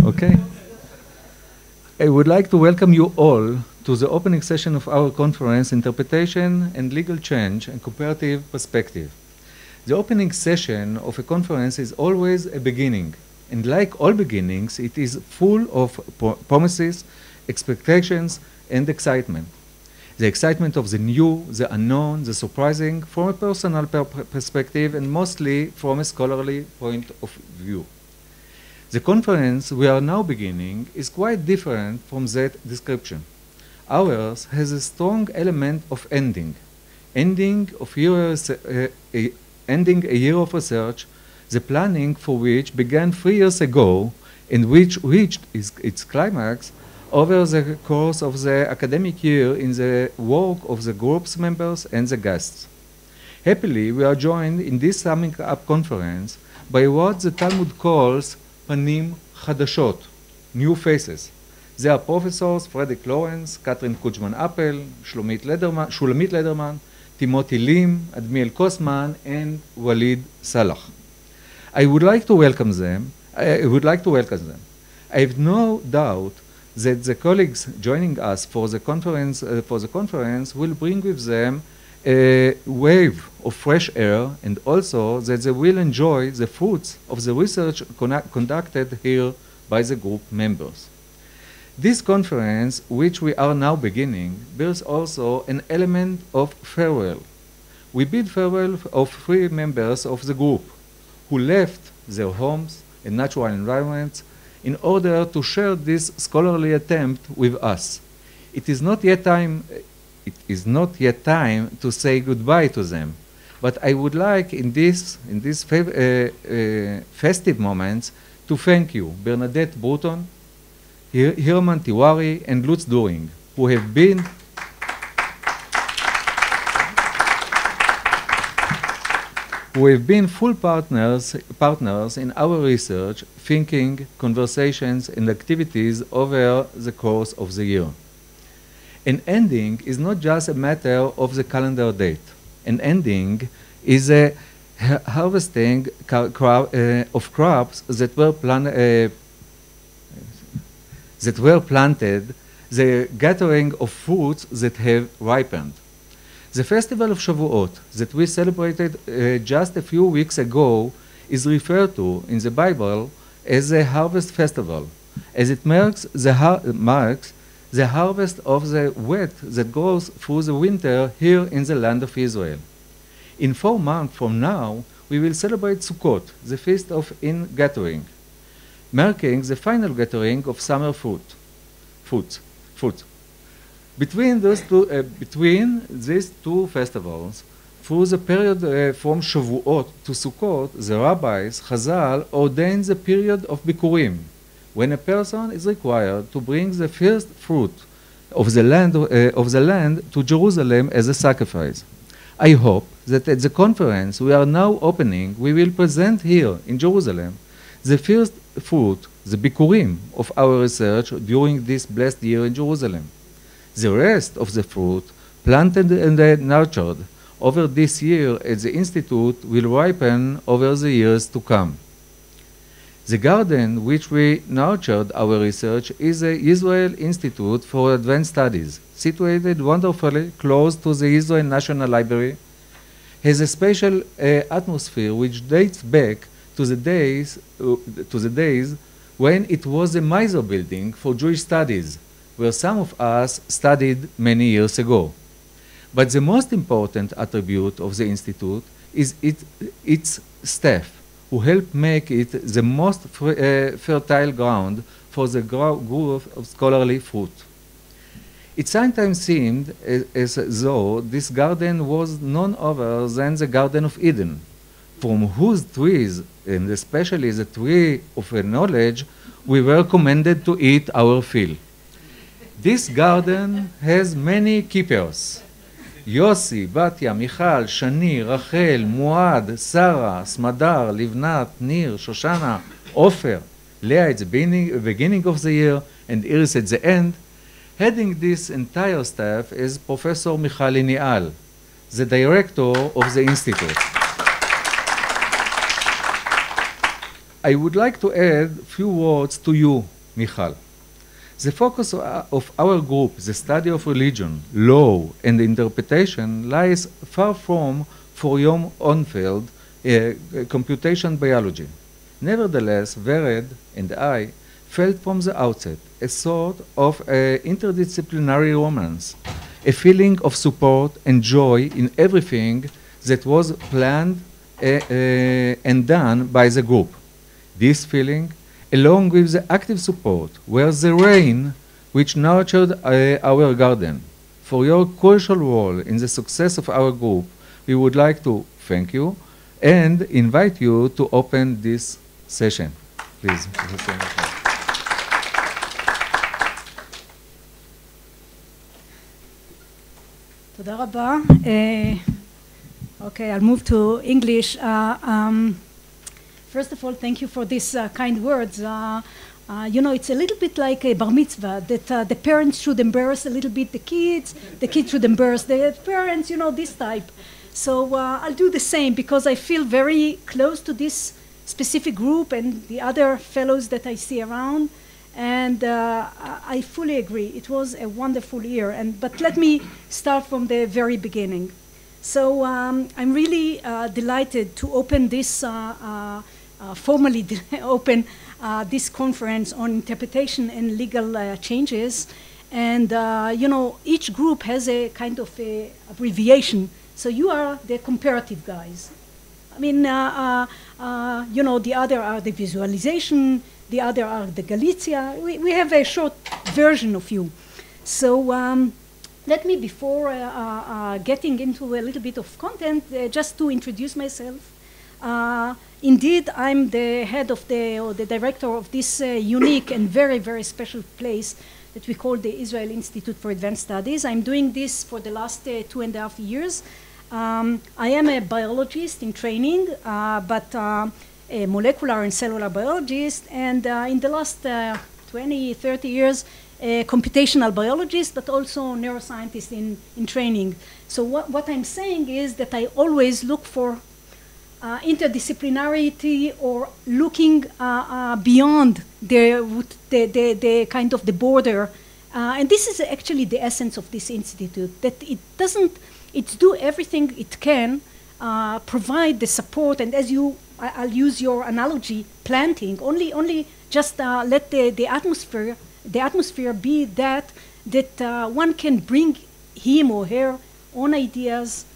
Okay. I would like to welcome you all to the opening session of our conference, Interpretation and Legal Change and Comparative Perspective. The opening session of a conference is always a beginning, and like all beginnings, it is full of promises, expectations, and excitement. The excitement of the new, the unknown, the surprising, from a personal perspective, and mostly from a scholarly point of view. The conference we are now beginning is quite different from that description. Ours has a strong element of ending a year of research, the planning for which began 3 years ago and which reached its climax over the course of the academic year in the work of the group's members and the guests. Happily, we are joined in this summing up conference by what the Talmud calls Panim Chadashot, new faces. They are professors Frederick Lawrence, Katrin Kutschmann-Appel, Shulamit Lederman, Timothy Lim, Admiel Kosman, and Walid Salah. I would like to welcome them. I have no doubt that the colleagues joining us for the conference will bring with them a wave of fresh air, and also that they will enjoy the fruits of the research conducted here by the group members. This conference, which we are now beginning, bears also an element of farewell. We bid farewell of 3 members of the group who left their homes and natural environments in order to share this scholarly attempt with us. It is not yet time to say goodbye to them, but I would like in these festive moments to thank you, Bernadette Bruton, Herman Tiwari, and Lutz During, who have been full partners in our research, thinking, conversations, and activities over the course of the year. An ending is not just a matter of the calendar date. An ending is a harvesting of crops that were planted, the gathering of fruits that have ripened. The festival of Shavuot that we celebrated just a few weeks ago is referred to in the Bible as a harvest festival, as it marks the harvest of the wheat that goes through the winter here in the land of Israel. In 4 months from now, we will celebrate Sukkot, the feast of ingathering, marking the final gathering of summer fruit. Between these two festivals, through the period from Shavuot to Sukkot, the rabbis, Chazal, ordained the period of Bikurim, when a person is required to bring the first fruit of the land to Jerusalem as a sacrifice. I hope that at the conference we are now opening, we will present here in Jerusalem the first fruit, the Bikurim, of our research during this blessed year in Jerusalem. The rest of the fruit, planted and nurtured over this year at the Institute, will ripen over the years to come. The garden which we nurtured our research is the Israel Institute for Advanced Studies, situated wonderfully close to the Israel National Library, has a special atmosphere which dates back to the days when it was a Miser building for Jewish studies, where some of us studied many years ago. But the most important attribute of the Institute is its staff, who help make it the most fertile ground for the growth of scholarly fruit. It sometimes seemed as though this garden was none other than the Garden of Eden, from whose trees, and especially the tree of knowledge, we were commanded to eat our fill. This garden has many keepers. Yossi, Batya, Michal, Shani, Rachel, Muad, Sarah, Smadar, Livnat, Nir, Shoshana, Ofer, Leah at the beginning of the year, and Iris at the end. Heading this entire staff is Professor Michali Nial, the director of the Institute. I would like to add a few words to you, Michal. The focus of our group, the study of religion, law, and interpretation, lies far from for your own field, computation biology. Nevertheless, Vered and I felt from the outset a sort of interdisciplinary romance, a feeling of support and joy in everything that was planned and done by the group. This feeling, along with the active support, were the rain which nurtured our garden. For your crucial role in the success of our group, we would like to thank you and invite you to open this session. Please. תודה רבה. Okay, I'll move to English. First of all, thank you for these kind words. You know, it's a little bit like a bar mitzvah, that the parents should embarrass a little bit the kids should embarrass the parents, you know, this type. So I'll do the same because I feel very close to this specific group and the other fellows that I see around. And I fully agree. It was a wonderful year. But let me start from the very beginning. So I'm really delighted to open this, formally open this conference on interpretation and legal changes. And, you know, each group has a kind of a abbreviation. So you are the comparative guys. I mean, you know, the other are the visualization, the other are the Galicia. We have a short version of you. So let me, before getting into a little bit of content, just to introduce myself. Indeed, I'm the head of or the director of this unique and very, very special place that we call the Israel Institute for Advanced Studies. I'm doing this for the last 2.5 years. I am a biologist in training, but a molecular and cellular biologist, and in the last 20, 30 years, a computational biologist, but also neuroscientist in training. So what I'm saying is that I always look for interdisciplinarity or looking beyond the kind of the border. And this is actually the essence of this institute, that it's do everything it can, provide the support, and as I'll use your analogy, planting, only just let the atmosphere be that one can bring him or her own ideas,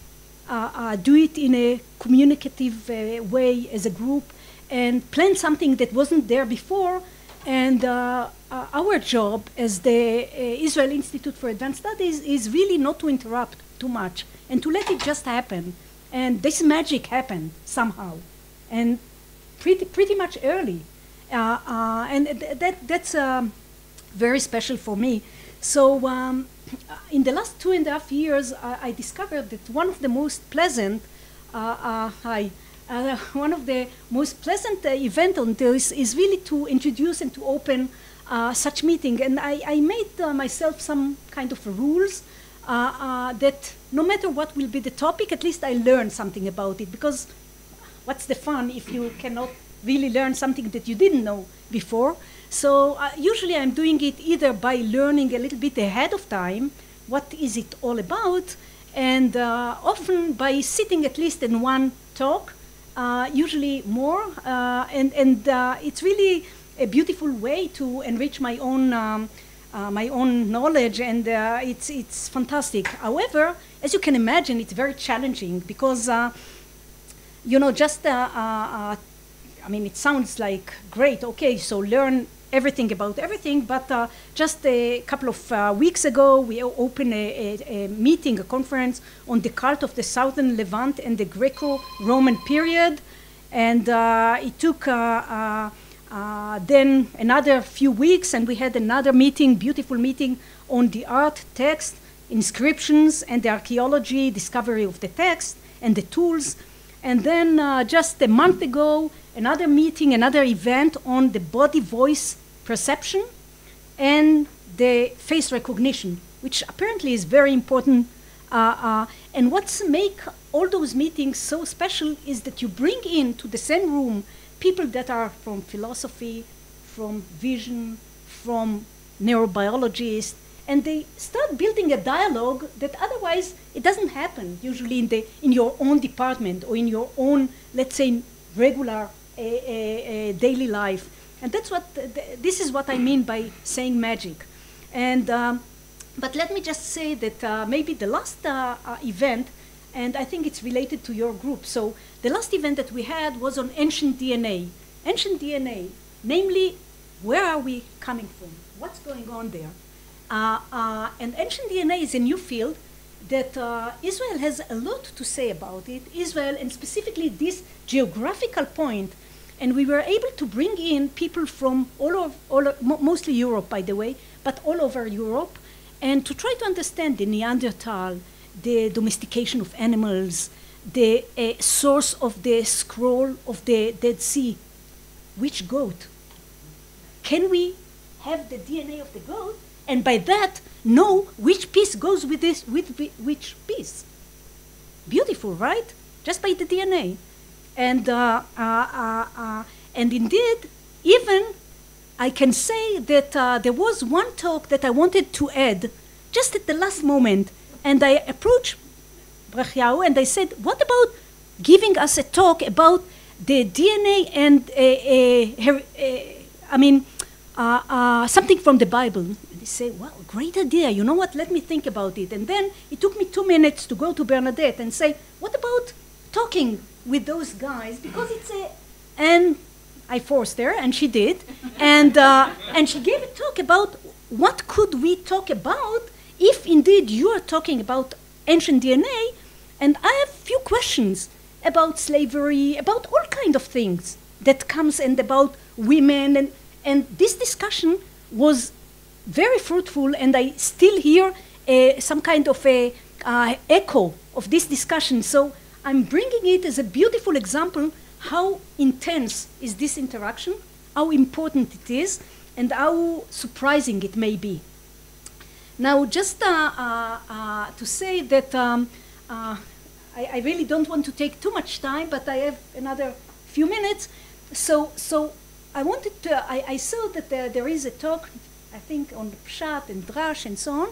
do it in a communicative way as a group, and plan something that wasn't there before. And our job as the Israel Institute for Advanced Studies is really not to interrupt too much and to let it just happen. And this magic happened somehow, and pretty much early. And that's very special for me. So in the last 2.5 years, I discovered that one of the most pleasant, event on this is really to introduce and to open such meeting. And I made myself some kind of rules that no matter what will be the topic, at least I learn something about it, because what's the fun if you cannot really learn something that you didn't know before? So usually I'm doing it either by learning a little bit ahead of time, what is it all about, and often by sitting at least in one talk, usually more, and it's really a beautiful way to enrich my own knowledge, and it's fantastic. However, as you can imagine, it's very challenging because, you know, just, I mean, it sounds like great, okay, so learn everything about everything, but just a couple of weeks ago, we opened a meeting, a conference on the cult of the Southern Levant and the Greco-Roman period, and it took then another few weeks, and we had another meeting, beautiful meeting on the art, text, inscriptions, and the archaeology, discovery of the text, and the tools. And then just a month ago, another meeting, another event on the body-voice perception and the face recognition, which apparently is very important. And what's make all those meetings so special is that you bring into the same room people that are from philosophy, from vision, from neurobiologists, and they start building a dialogue that otherwise it doesn't happen usually in your own department or in your own, let's say, regular daily life. And that's what this is what I mean by saying magic. And but let me just say that maybe the last event, and I think it's related to your group. So the last event that we had was on ancient DNA. Ancient DNA, namely, where are we coming from? What's going on there? And ancient DNA is a new field that Israel has a lot to say about it. Israel, and specifically this geographical point. And we were able to bring in people from mostly Europe, by the way, but all over Europe, and to try to understand the Neanderthal, the domestication of animals, the source of the scroll of the Dead Sea. Which goat? Can we have the DNA of the goat, and by that know which piece goes with this, with which piece? Beautiful, right? Just by the DNA. And indeed, even I can say that there was one talk that I wanted to add just at the last moment, and I approached Brachiaou and I said, what about giving us a talk about the DNA and something from the Bible? And they say, well, great idea. You know what? Let me think about it. And then it took me 2 minutes to go to Bernadette and say, what about talking with those guys? Because it's and I forced her, and she did. And she gave a talk about what could we talk about if indeed you are talking about ancient DNA. And I have a few questions about slavery, about all kinds of things that comes, and about women. And this discussion was very fruitful, and I still hear some kind of echo of this discussion. So I'm bringing it as a beautiful example how intense is this interaction, how important it is, and how surprising it may be. Now, just to say that I really don't want to take too much time, but I have another few minutes. So I wanted to, I saw that there is a talk, I think, on Pshat and Drash and so on.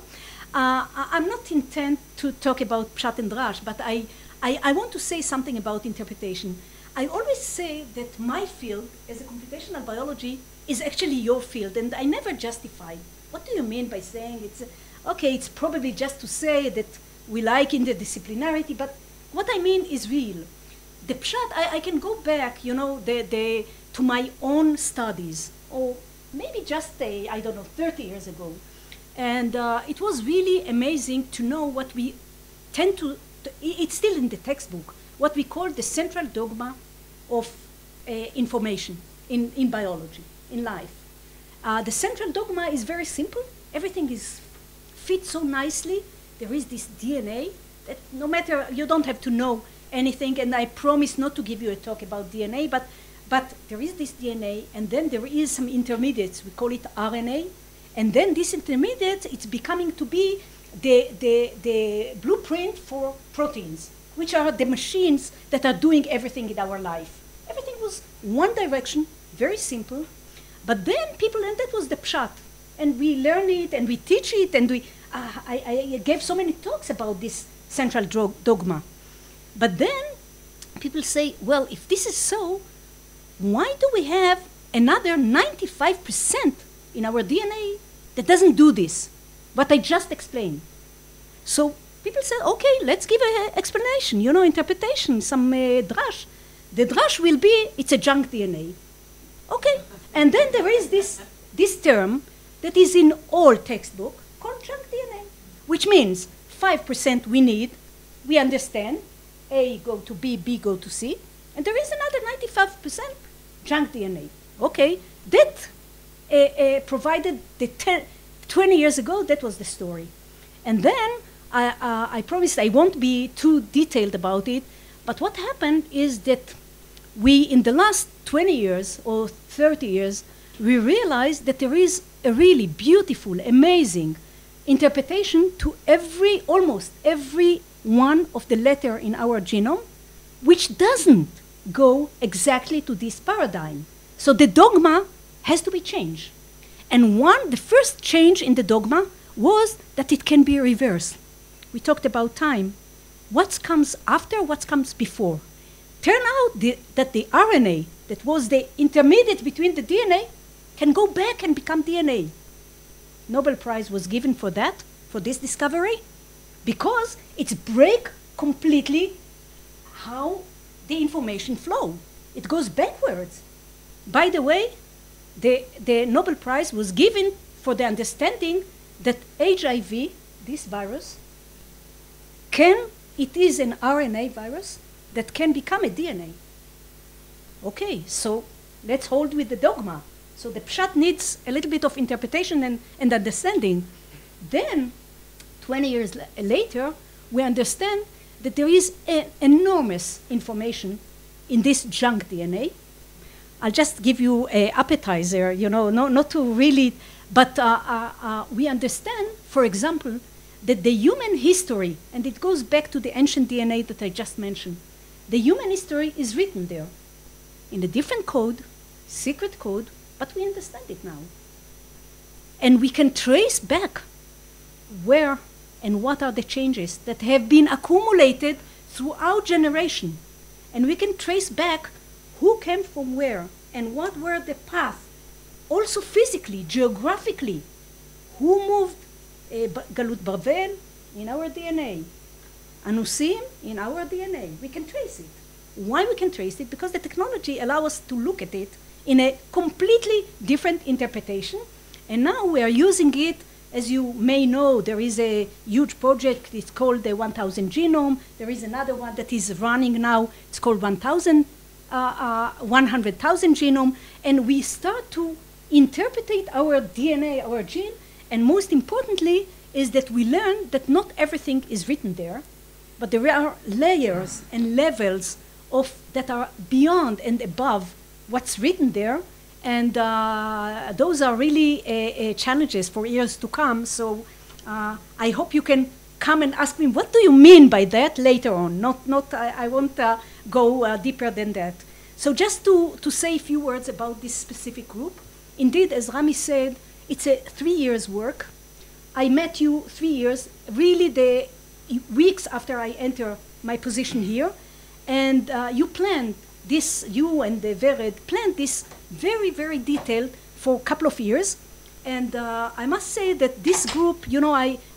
I'm not intent to talk about Pshat and Drash, but I want to say something about interpretation. I always say that my field as a computational biology is actually your field, and I never justify. What do you mean by saying it's, okay, it's probably just to say that we like interdisciplinarity, but what I mean is real. The Pshat, I can go back, you know, to my own studies, or maybe just, I don't know, 30 years ago. And it was really amazing to know what we tend to, it's still in the textbook, what we call the central dogma of information in biology, in life. The central dogma is very simple. Everything fits so nicely. There is this DNA that no matter, you don't have to know anything, and I promise not to give you a talk about DNA, but there is this DNA, and then there is some intermediates. We call it RNA, and then this intermediate, it's becoming to be the blueprint for proteins, which are the machines that are doing everything in our life. Everything was one direction, very simple, but then people, and that was the Pshat, and we learn it, and we teach it, and I gave so many talks about this central dogma. But then people say, well, if this is so, why do we have another 95% in our DNA that doesn't do this, what I just explained? So people say, okay, let's give an explanation, you know, interpretation, some drash. The drash will be, it's a junk DNA. Okay, and then there is this term that is in all textbook called junk DNA, which means 5% we need, we understand, A go to B, B go to C, and there is another 95% junk DNA. Okay, that provided the 20 years ago, that was the story. And then I promised I won't be too detailed about it, but what happened is that we, in the last 20 years or 30 years, we realized that there is a really beautiful, amazing interpretation to almost every one of the letter in our genome, which doesn't go exactly to this paradigm. So the dogma has to be changed. And the first change in the dogma was that it can be reversed. We talked about time. What comes after, what comes before? Turn out that the RNA, that was the intermediate between the DNA, can go back and become DNA. Nobel Prize was given for that, for this discovery, because it's break completely how the information flow. It goes backwards. By the way, the Nobel Prize was given for the understanding that HIV, this virus, it is an RNA virus that can become a DNA. Okay, so let's hold with the dogma. So the pshat needs a little bit of interpretation and understanding. Then, 20 years later, we understand that there is enormous information in this junk DNA. I'll just give you an appetizer, not to really, but we understand, for example, that the human history, and it goes back to the ancient DNA that I just mentioned, the human history is written there in a different code, secret code, but we understand it now. And we can trace back where and what are the changes that have been accumulated throughout generation. And we can trace back who came from where and what were the paths, also physically, geographically, who moved Galut Barvel in our DNA, Anusim in our DNA. We can trace it. Why we can trace it? Because the technology allows us to look at it in a completely different interpretation. And now we are using it, as you may know, there is a huge project, it's called the 1000 genome. There is another one that is running now, it's called 100,000 genome. And we start to interpret our DNA, our gene, and most importantly is that we learn that not everything is written there, but there are layers and levels that are beyond and above what's written there. And those are really challenges for years to come. So I hope you can come and ask me, what do you mean by that later on? I won't go deeper than that. So just to say a few words about this specific group. Indeed, as Rami said, it's a 3 years work. I met you 3 years, really the weeks after I enter my position here. And you planned this, you and the Vered planned this very, very detailed for a couple of years. And I must say that this group,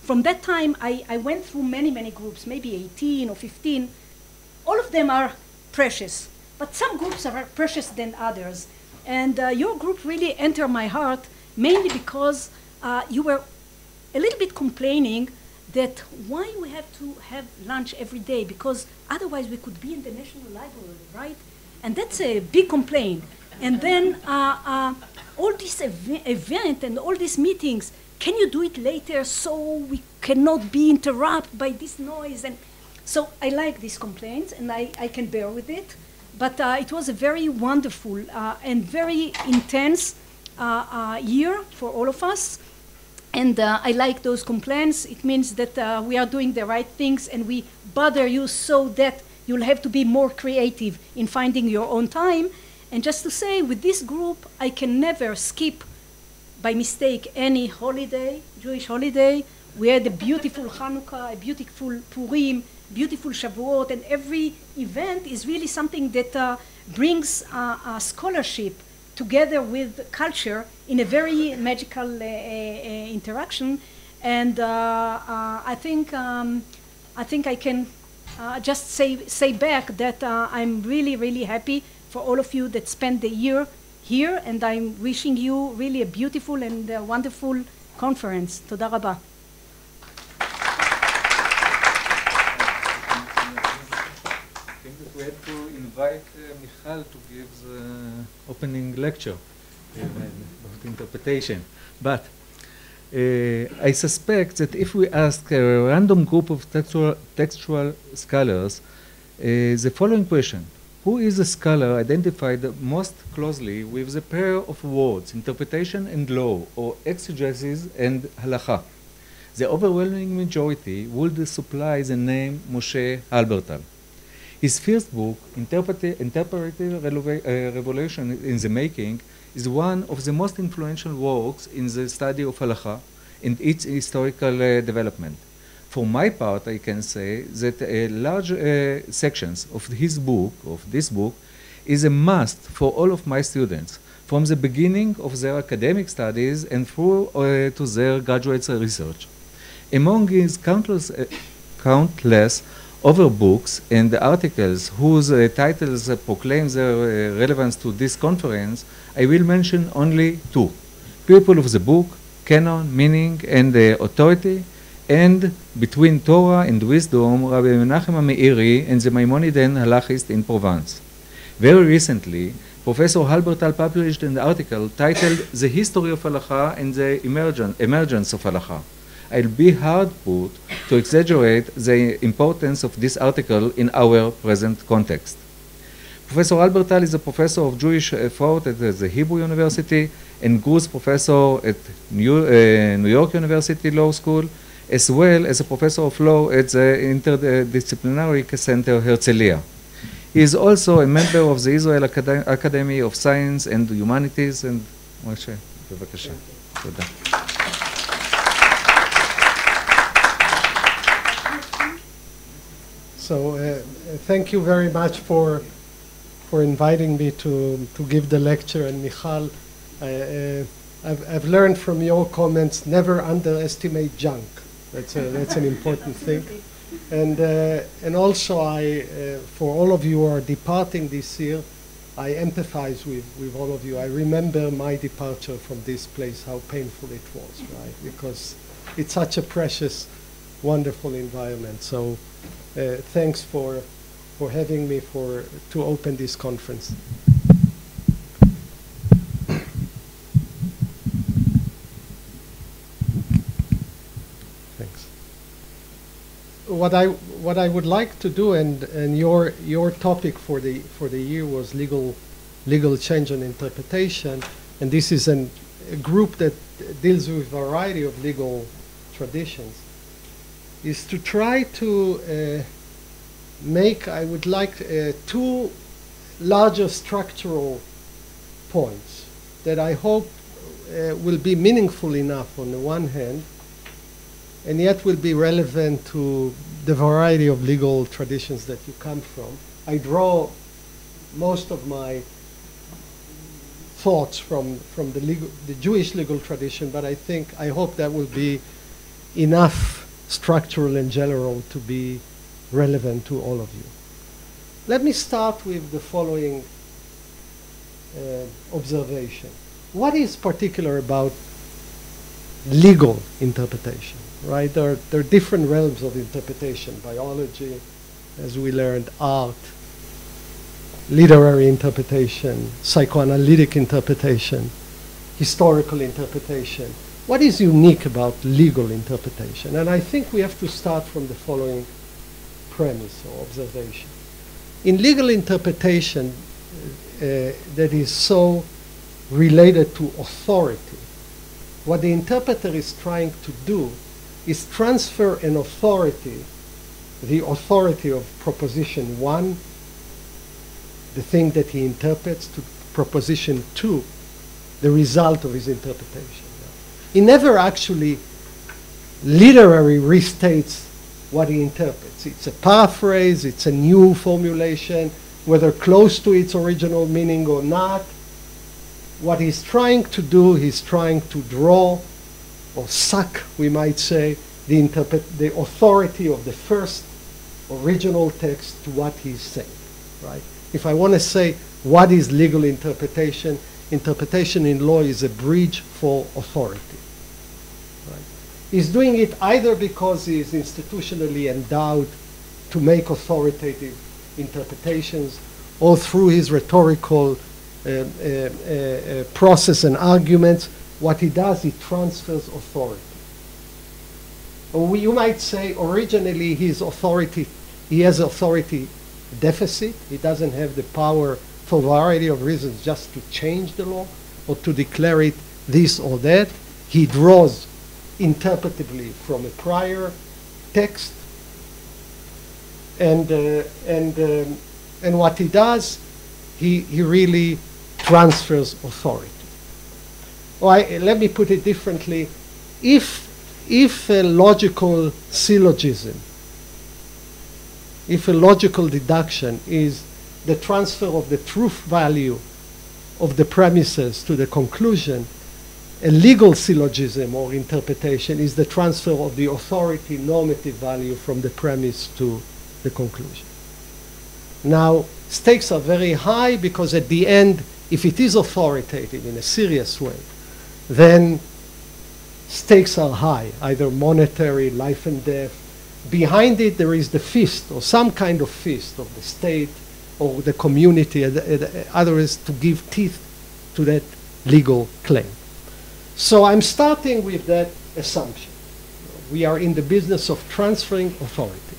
from that time, I went through many, many groups, maybe 18 or 15. All of them are precious, but some groups are precious than others. And your group really entered my heart, mainly because you were a little bit complaining that why we have to have lunch every day, because otherwise we could be in the National Library, right? And that's a big complaint. And then all this event and all these meetings, can you do it later so we cannot be interrupted by this noise? And so I like these complaints, and I can bear with it. But it was a very wonderful and very intense year for all of us. And I like those complaints. It means that we are doing the right things, and we bother you so that you'll have to be more creative in finding your own time. And just to say, with this group, I can never skip by mistake any holiday, Jewish holiday. We had a beautiful Hanukkah, a beautiful Purim, beautiful Shavuot, and every event is really something that brings scholarship together with culture in a very magical interaction. And I think I can just say back that I'm really, really happy for all of you that spent the year here, and I'm wishing you really a beautiful and wonderful conference. Toda rabah. I think that we had to invite Michal to give the opening lecture about interpretation. But I suspect that if we ask a random group of textual scholars the following question: who is a scholar identified most closely with the pair of words, interpretation and law, or exegesis and halacha? The overwhelming majority would supply the name Moshe Halbertal. His first book, Interpretive Revolution in the Making, is one of the most influential works in the study of halakha and its historical development. For my part, I can say that large sections of this book, is a must for all of my students, from the beginning of their academic studies and through to their graduate research. Among his countless other books and articles whose titles proclaim their relevance to this conference, I will mention only two: People of the Book, Canon, Meaning, and Authority, and Between Torah and Wisdom, Rabbi Menachem Meiri and the Maimonidean Halachist in Provence. Very recently, Professor Halbertal published an article titled The History of Halakha and the Emergence of Halakha. I'll be hard put to exaggerate the importance of this article in our present context. Professor Halbertal is a professor of Jewish thought at the Hebrew University and Gruss Professor at New York University Law School, as well as a professor of law at the Interdisciplinary Center Herzliya. He is also a member of the Israel Academy of Science and Humanities. And Moshe, בבקשה. תודה. So thank you very much for inviting me to give the lecture. And Michal, I've learned from your comments, never underestimate junk. That's an important thing. And also, for all of you who are departing this year, I empathize with all of you. I remember my departure from this place, how painful it was, right? Because it's such a precious, wonderful environment. So thanks for having me to open this conference. What I would like to do, and your topic for the year was legal change and interpretation, and this is a group that deals with a variety of legal traditions, is to try to make, I would like, two larger structural points that I hope will be meaningful enough on the one hand, and yet will be relevant to the variety of legal traditions that you come from. I draw most of my thoughts from the Jewish legal tradition, but I hope that will be enough structural and general to be relevant to all of you. Let me start with the following observation. What is particular about legal interpretation? Right? There are different realms of interpretation: biology, as we learned, art, literary interpretation, psychoanalytic interpretation, historical interpretation. What is unique about legal interpretation? And I think we have to start from the following premise or observation. In legal interpretation that is so related to authority, what the interpreter is trying to do is transfer an authority, the authority of proposition 1, the thing that he interprets, to proposition 2, the result of his interpretation. He never actually literally restates what he interprets. It's a paraphrase, it's a new formulation, whether close to its original meaning or not. What he's trying to do, he's trying to draw or suck, we might say, the authority of the first original text to what he's saying, right? If I want to say what is legal interpretation, interpretation in law is a bridge for authority, right? He's doing it either because he is institutionally endowed to make authoritative interpretations, or through his rhetorical process and arguments. What he does, he transfers authority. Or you might say originally he has authority deficit. He doesn't have the power, for a variety of reasons, just to change the law or to declare it this or that. He draws interpretively from a prior text, And what he does, he really transfers authority. Let me put it differently. If a logical syllogism, if a logical deduction is the transfer of the truth value of the premises to the conclusion, a legal syllogism or interpretation is the transfer of the authority normative value from the premise to the conclusion. Now, stakes are very high because at the end, if it is authoritative in a serious way, then stakes are high, either monetary, life and death. Behind it, there is the fist or some kind of fist of the state or the community, others to give teeth to that legal claim. So I'm starting with that assumption. We are in the business of transferring authority.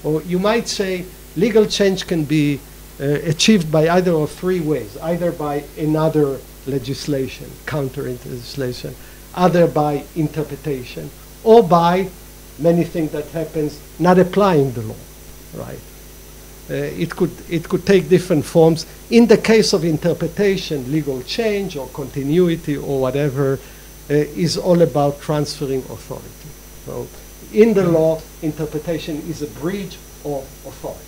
Or you might say legal change can be achieved by either of three ways, either by another legislation, counter legislation, either by interpretation, or by many things that happens not applying the law, right? It could take different forms. In the case of interpretation, legal change or continuity or whatever is all about transferring authority. So in the law, interpretation is a breach of authority.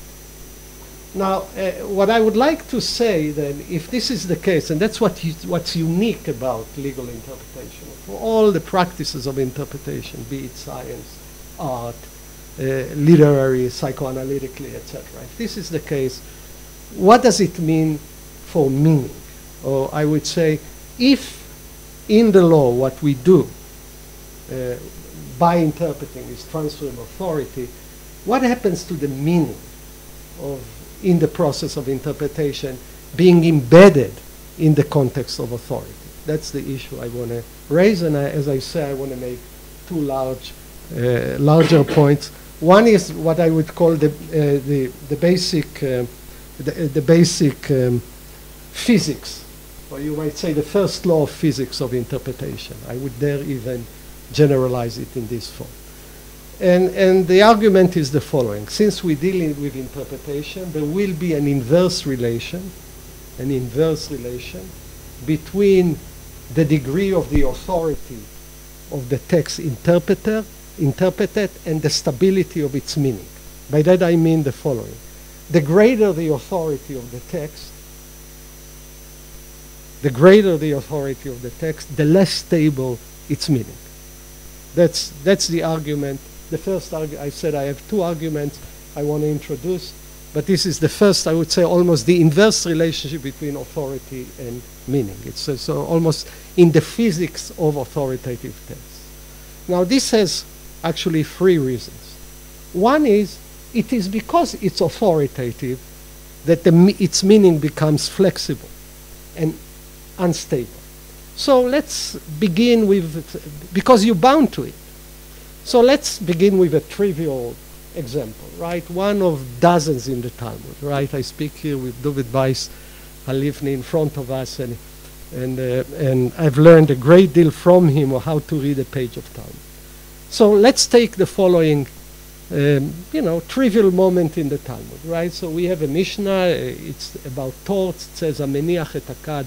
Now, what I would like to say then, if this is the case, and that's what's unique about legal interpretation, for all the practices of interpretation, be it science, art, literary, psychoanalytically, etc. If this is the case, what does it mean for meaning? Or I would say, if in the law what we do by interpreting is transferring authority, what happens to the meaning of in the process of interpretation being embedded in the context of authority? That's the issue I want to raise, and as I say, I want to make two larger points. One is what I would call the basic physics, or you might say the first law of physics of interpretation. I would dare even generalize it in this form. And the argument is the following. Since we're dealing with interpretation, there will be an inverse relation between the degree of the authority of the text interpreted and the stability of its meaning. By that I mean the following. The greater the authority of the text, the less stable its meaning. That's the argument. The first argument, I said I have two arguments I want to introduce, but this is the first, I would say, almost the inverse relationship between authority and meaning. It's so almost in the physics of authoritative texts. Now, this has actually three reasons. One is, it is because it's authoritative that its meaning becomes flexible and unstable. So let's begin with, because you're bound to it. So let's begin with a trivial example, right? One of dozens in the Talmud, right? I speak here with David Weiss Halivni in front of us, and I've learned a great deal from him on how to read a page of Talmud. So let's take the following, trivial moment in the Talmud, right? So we have a Mishnah, it's about torts. It says, "Ameniach et akad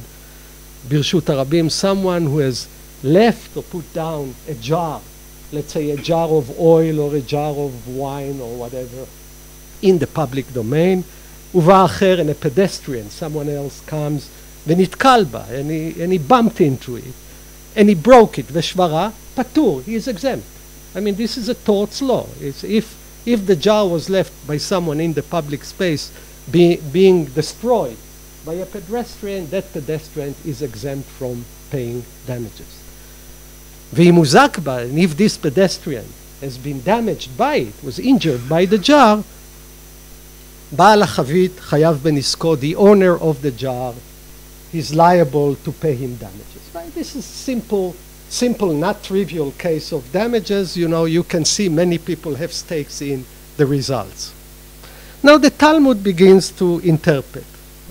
birshut harabim," someone who has left or put down a jar, let's say a jar of oil or a jar of wine or whatever, in the public domain. Uva acher, and a pedestrian, someone else comes, ונתקל בה, and he bumped into it, and he broke it, ושברה, patur, he is exempt. I mean, this is a torts law. It's if the jar was left by someone in the public space being destroyed by a pedestrian, that pedestrian is exempt from paying damages. ואם הוזק בה, and if this pedestrian has been damaged by it, was injured by the jar, בעל החבית חייב בנזקו, the owner of the jar, is liable to pay him damages. Right? This is simple, not trivial case of damages. You know, you can see many people have stakes in the results. Now the Talmud begins to interpret,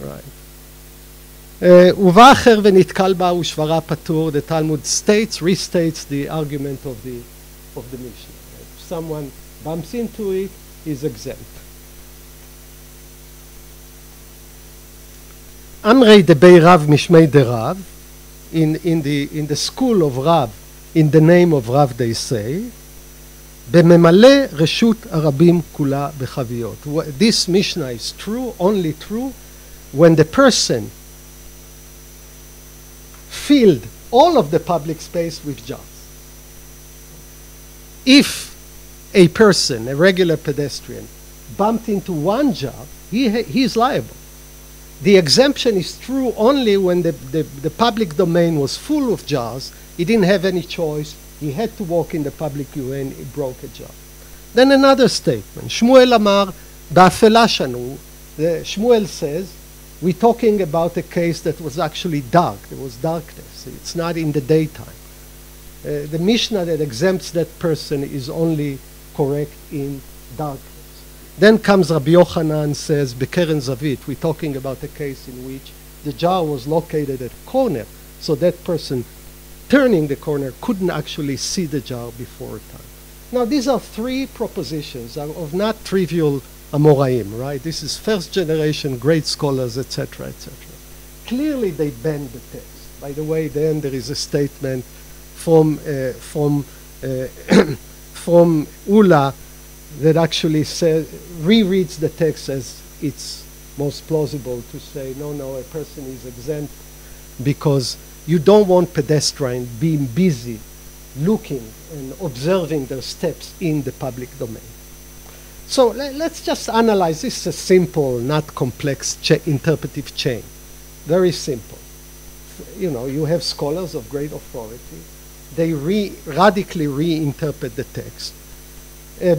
right? ובא אחר ונתקל בה ושברה פטור, the Talmud restates the argument of the Mishnah. If someone bumps into it, is exempt. Amrei debei Rav mishmei de Rav, in the school of Rav, in the name of Rav they say, בממלא רשות הרבים כולה בחביות. This Mishnah is true, only true, when the person filled all of the public space with jars. If a person, a regular pedestrian, bumped into one jar, he is liable. The exemption is true only when the public domain was full of jars. He didn't have any choice. He had to walk in the public UN. He broke a jar. Then another statement. Shmuel Amar ba'afela shanu. Shmuel says, we're talking about a case that was actually dark. There was darkness. It's not in the daytime. The Mishnah that exempts that person is only correct in darkness. Then comes Rabbi Yochanan and says, Bekeren Zavit, we're talking about a case in which the jar was located at a corner, so that person turning the corner couldn't actually see the jar before time. Now, these are three propositions of not trivial Amoraim, right? This is first generation great scholars, etc., etc. Clearly, they bend the text. By the way, then there is a statement from Ula that actually says, rereads the text as it's most plausible to say, no, a person is exempt because you don't want pedestrians being busy looking and observing their steps in the public domain. So let's just analyze. This is a simple, not complex interpretive chain. Very simple. You have scholars of great authority. They radically reinterpret the text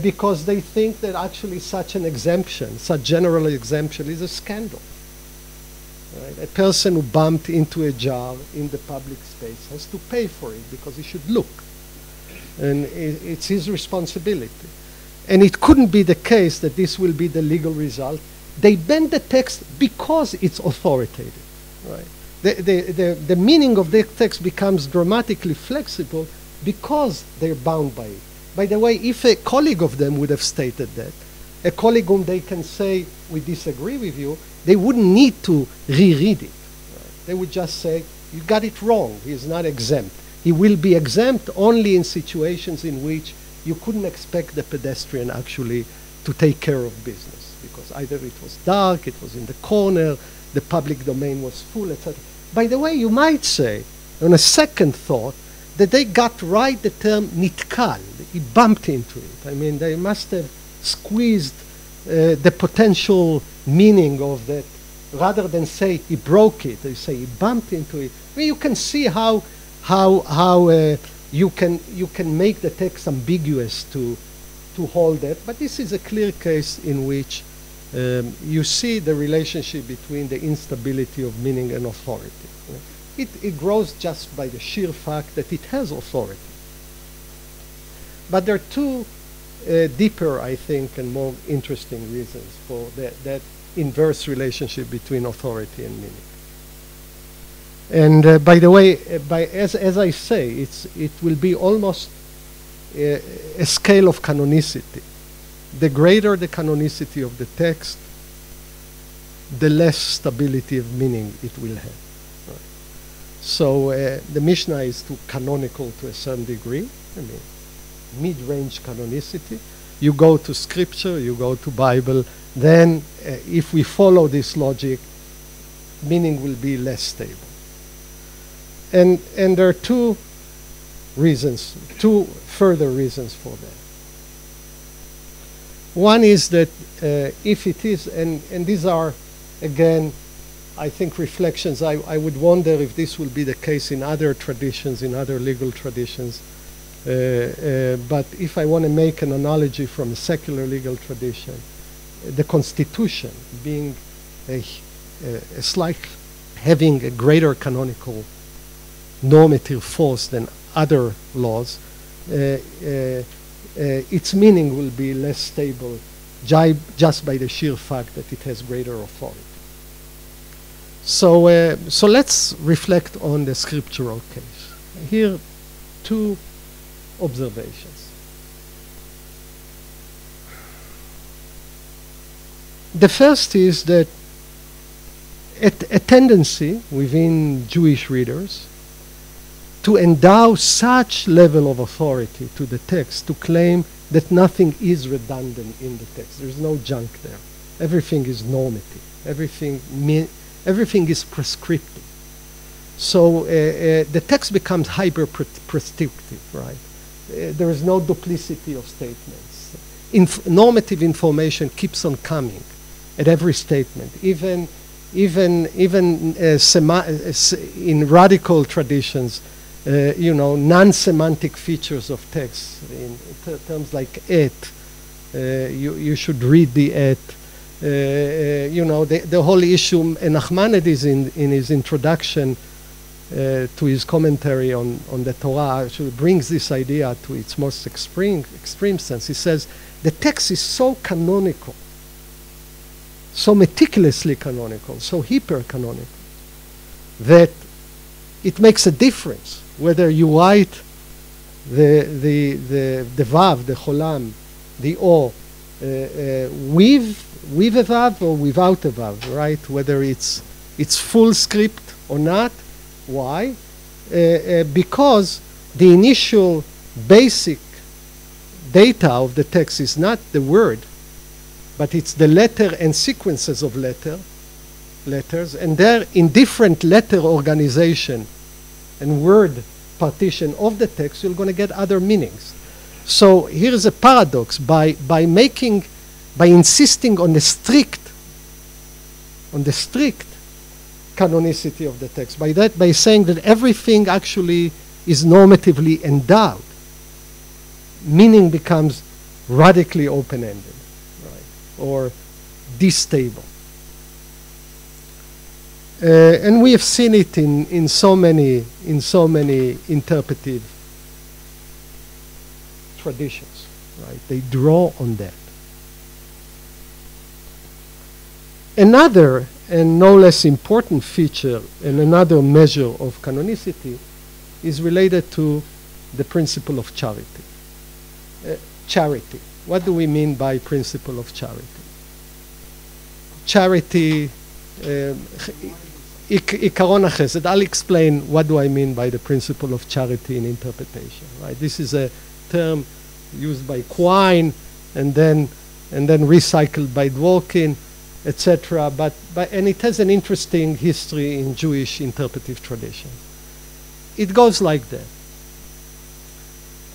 because they think that actually such an exemption, such general exemption, is a scandal. Right? A person who bumped into a jar in the public space has to pay for it because he should look. And it's his responsibility. And it couldn't be the case that this will be the legal result. They bend the text because it's authoritative. Right? The meaning of the text becomes dramatically flexible because they're bound by it. By the way, if a colleague of them would have stated that, a colleague whom they can say, we disagree with you, they wouldn't need to reread it. Right? They would just say, you got it wrong. He is not exempt. He will be exempt only in situations in which you couldn't expect the pedestrian actually to take care of business because either it was dark, it was in the corner, the public domain was full, etc. By the way, you might say, on a second thought, that they got right the term nitkal. He bumped into it. I mean, they must have squeezed the potential meaning of that. Rather than say he broke it, they say he bumped into it. I mean, you can see how you can make the text ambiguous to hold that. But this is a clear case in which you see the relationship between the instability of meaning and authority. It grows just by the sheer fact that it has authority. But there are two deeper, I think, and more interesting reasons for that inverse relationship between authority and meaning. And by the way, as I say, it will be almost a scale of canonicity. The greater the canonicity of the text, the less stability of meaning it will have. Right? So the Mishnah is too canonical to a certain degree. I mean, mid-range canonicity. You go to Scripture, you go to Bible, then if we follow this logic, meaning will be less stable. And there are two further reasons for that. One is that if it is, and these are, again, I think reflections, I would wonder if this will be the case in other traditions, in other legal traditions. But if I want to make an analogy from a secular legal tradition, the Constitution being having a greater canonical normative force than other laws, its meaning will be less stable just by the sheer fact that it has greater authority. So let's reflect on the scriptural case. Here, two observations. The first is that a tendency within Jewish readers to endow such level of authority to the text to claim that nothing is redundant in the text. There's no junk there. Everything is normative. Everything is prescriptive. So the text becomes hyper-prescriptive, right? There is no duplicity of statements. Normative information keeps on coming at every statement, even in radical traditions, non-semantic features of text in terms like et. You should read the et. The whole issue, Nachmanides in his introduction to his commentary on the Torah actually brings this idea to its most extreme sense. He says the text is so canonical, so meticulously canonical, so hyper-canonical, that it makes a difference whether you write the vav, the cholam, the o, with a vav or without a vav, right? Whether it's full script or not. Why? Because the initial basic data of the text is not the word, but it's the letter and sequences of letters, and they're in different letter organization and word partition of the text, you're going to get other meanings. So here is a paradox. By insisting on the strict canonicity of the text, by saying that everything actually is normatively endowed, meaning becomes radically open-ended, right, or destable. And we have seen it in so many interpretive traditions, right? They draw on that. Another and no less important feature and another measure of canonicity is related to the principle of charity. Charity. What do we mean by principle of charity? Charity, עיקרון החסד. I'll explain what do I mean by the principle of charity in interpretation. Right? This is a term used by Quine and then recycled by Dworkin, etc. And it has an interesting history in Jewish interpretive tradition. It goes like that.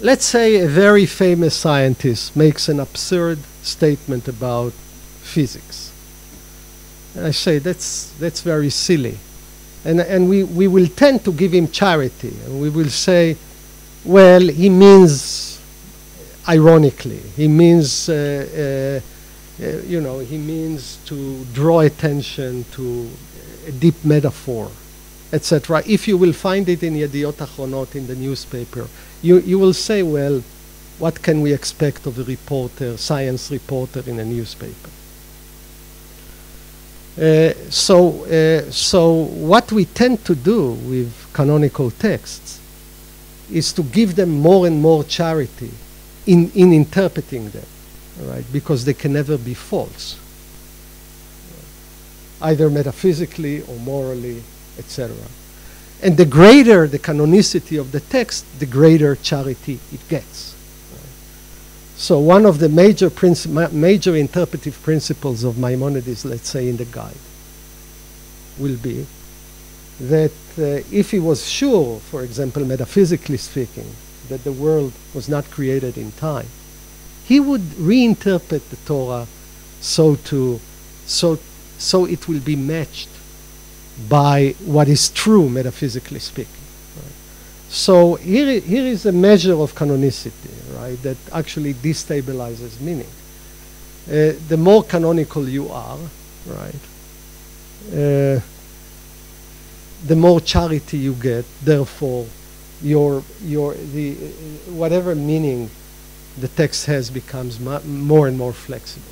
Let's say a very famous scientist makes an absurd statement about physics. And I say that's very silly. And we will tend to give him charity. And we will say, well, he means ironically. He means he means to draw attention to a deep metaphor, etc. If you will find it in Yediot Achronot in the newspaper, you will say, well, what can we expect of a reporter, science reporter in a newspaper? So what we tend to do with canonical texts is to give them more and more charity in interpreting them. Right, because they can never be false, either metaphysically or morally, etc. And the greater the canonicity of the text, the greater charity it gets. Right? So one of the major interpretive principles of Maimonides, let's say in the guide, will be that if he was sure, for example, metaphysically speaking, that the world was not created in time, he would reinterpret the Torah so it will be matched by what is true metaphysically speaking. Right? So here is a measure of canonicity, right, that actually destabilizes meaning. The more canonical you are, right, the more charity you get. Therefore, whatever meaning the text has becomes more and more flexible.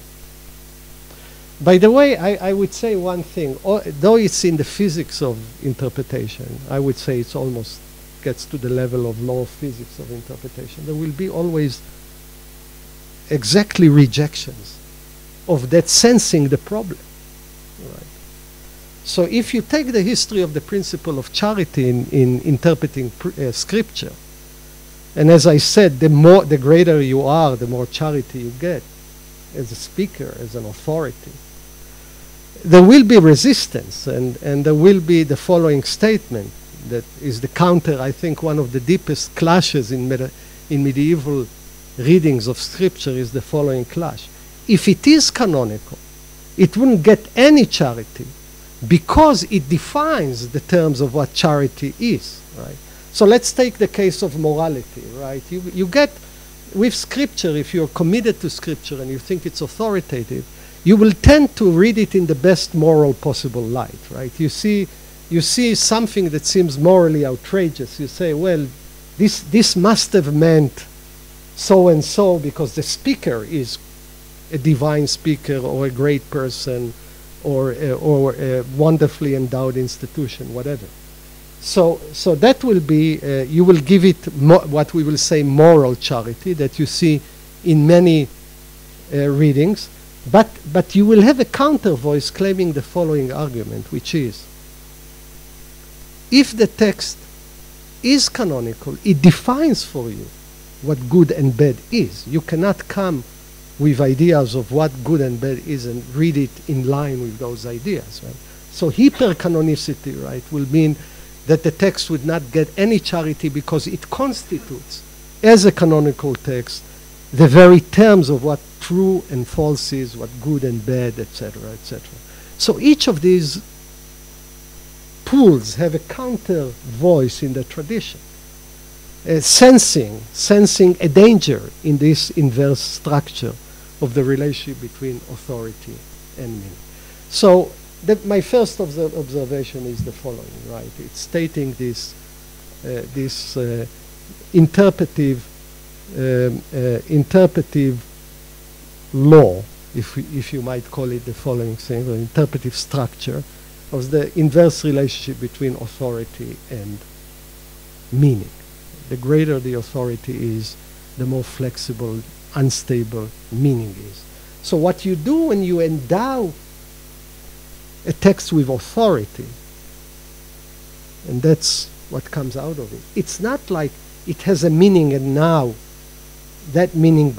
By the way, I would say one thing. Though it's in the physics of interpretation, I would say it's almost gets to the level of law of physics of interpretation. There will be always exactly rejections of that sensing the problem. Right? So if you take the history of the principle of charity in interpreting scripture, and as I said, the greater you are, the more charity you get as a speaker, as an authority. There will be resistance, and there will be the following statement that is the counter, I think, one of the deepest clashes in medieval readings of scripture is the following clash. If it is canonical, it wouldn't get any charity because it defines the terms of what charity is, right? So let's take the case of morality, right? You get, with scripture, if you're committed to scripture and you think it's authoritative, you will tend to read it in the best moral possible light, right? You see something that seems morally outrageous. You say, well, this must have meant so and so because the speaker is a divine speaker or a great person or a wonderfully endowed institution, whatever. So that will be, you will give it what we will say moral charity that you see in many readings, but you will have a counter voice claiming the following argument, which is, if the text is canonical, it defines for you what good and bad is. You cannot come with ideas of what good and bad is and read it in line with those ideas, right? So hypercanonicity, right, will mean that the text would not get any charity because it constitutes, as a canonical text, the very terms of what true and false is, what good and bad, etc., etc. So each of these pools have a counter voice in the tradition, sensing a danger in this inverse structure of the relationship between authority and meaning. So my first observation is the following, right? It's stating this interpretive law, if you might call it the following thing, the interpretive structure of the inverse relationship between authority and meaning. The greater the authority is, the more flexible, unstable meaning is. So what you do when you endow a text with authority, and that's what comes out of it. It's not like it has a meaning and now that meaning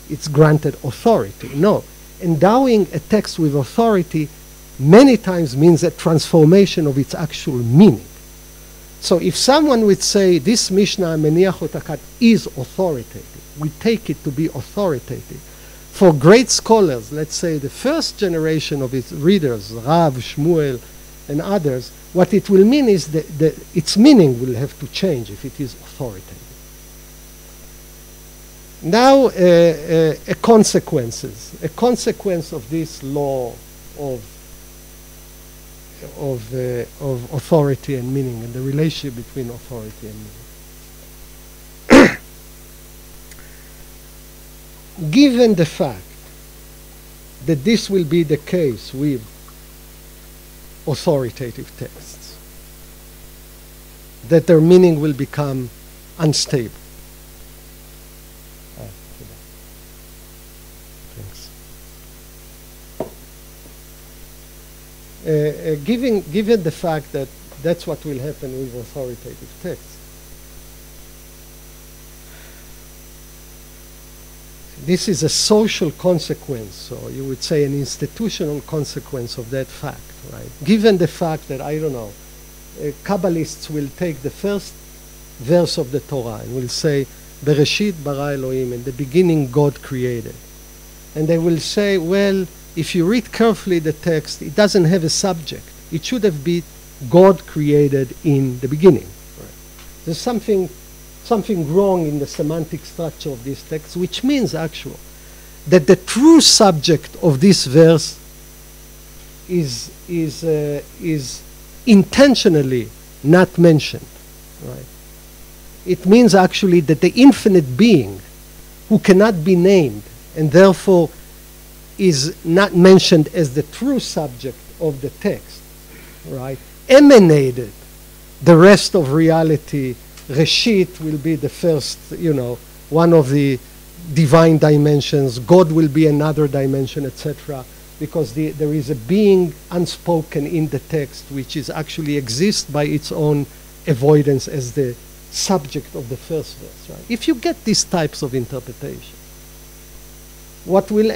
it's granted authority. No, endowing a text with authority many times means a transformation of its actual meaning. So if someone would say this Mishnah Meniach Otakat is authoritative, we take it to be authoritative. For great scholars, let's say the first generation of its readers, Rav, Shmuel, and others, what it will mean is that its meaning will have to change if it is authoritative. Now, a consequence of this law of authority and meaning, and the relationship between authority and meaning. Given the fact that this will be the case with authoritative texts, that their meaning will become unstable. Given the fact that that's what will happen with authoritative texts, this is a social consequence, so you would say an institutional consequence of that fact, right? Given the fact that, I don't know, Kabbalists will take the first verse of the Torah and will say, Bereshit bara Elohim, in the beginning God created. And they will say, well, if you read carefully the text, it doesn't have a subject. It should have been God created in the beginning. Right? There's something wrong in the semantic structure of this text, which means actually that the true subject of this verse is intentionally not mentioned. Right? It means actually that the infinite being who cannot be named and therefore is not mentioned as the true subject of the text, right, emanated the rest of reality. Reshit will be the first, one of the divine dimensions. God will be another dimension, etc. because there is a being unspoken in the text which is actually exists by its own avoidance as the subject of the first verse. Right? If you get these types of interpretation, what will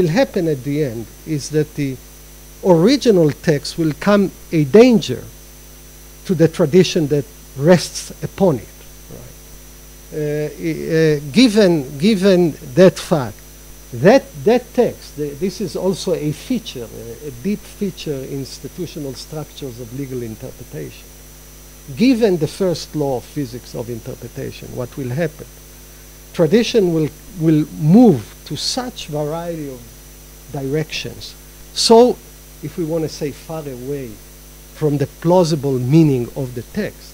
happen at the end is that the original text will come a danger to the tradition that rests upon it. Right? Given that fact, that text, this is also a feature, a deep feature in institutional structures of legal interpretation. Given the first law of physics of interpretation, what will happen? Tradition will move to such variety of directions. So, if we want to say far away from the plausible meaning of the text,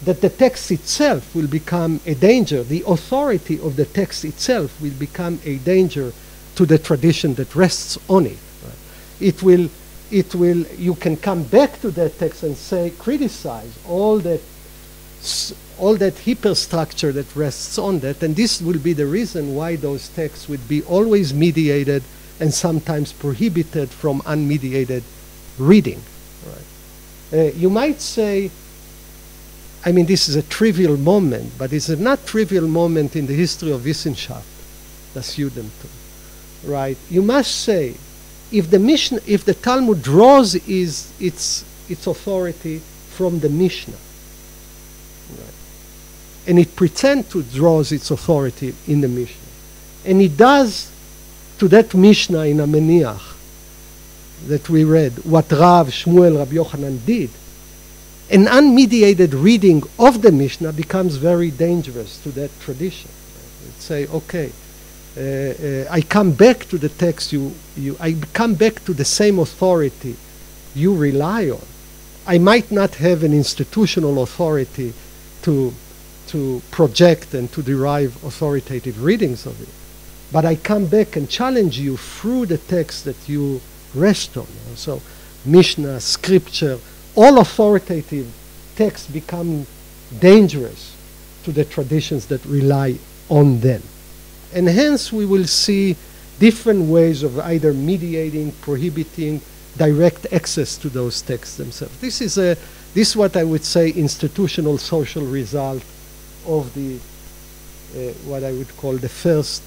that the text itself will become a danger. The authority of the text itself will become a danger to the tradition that rests on it. Right? You can come back to that text and say, criticize all that hyperstructure that rests on that, and this will be the reason why those texts would be always mediated and sometimes prohibited from unmediated reading. Right? You might say, I mean, this is a trivial moment, but it's a not trivial moment in the history of Wissenschaft, das Judentum. Right? You must say, if the Talmud draws its authority from the Mishnah, right, and it pretends to draw its authority in the Mishnah, and it does to that Mishnah in Ameniach that we read, what Rav, Shmuel, Rabbi Yochanan did, an unmediated reading of the Mishnah becomes very dangerous to that tradition. Right? Say, okay, I come back to the text, I come back to the same authority you rely on. I might not have an institutional authority to project and to derive authoritative readings of it, but I come back and challenge you through the text that you rest on. So Mishnah, scripture, all authoritative texts become dangerous to the traditions that rely on them. And hence we will see different ways of either mediating, prohibiting, direct access to those texts themselves. This is what I would say institutional social result of the what I would call the first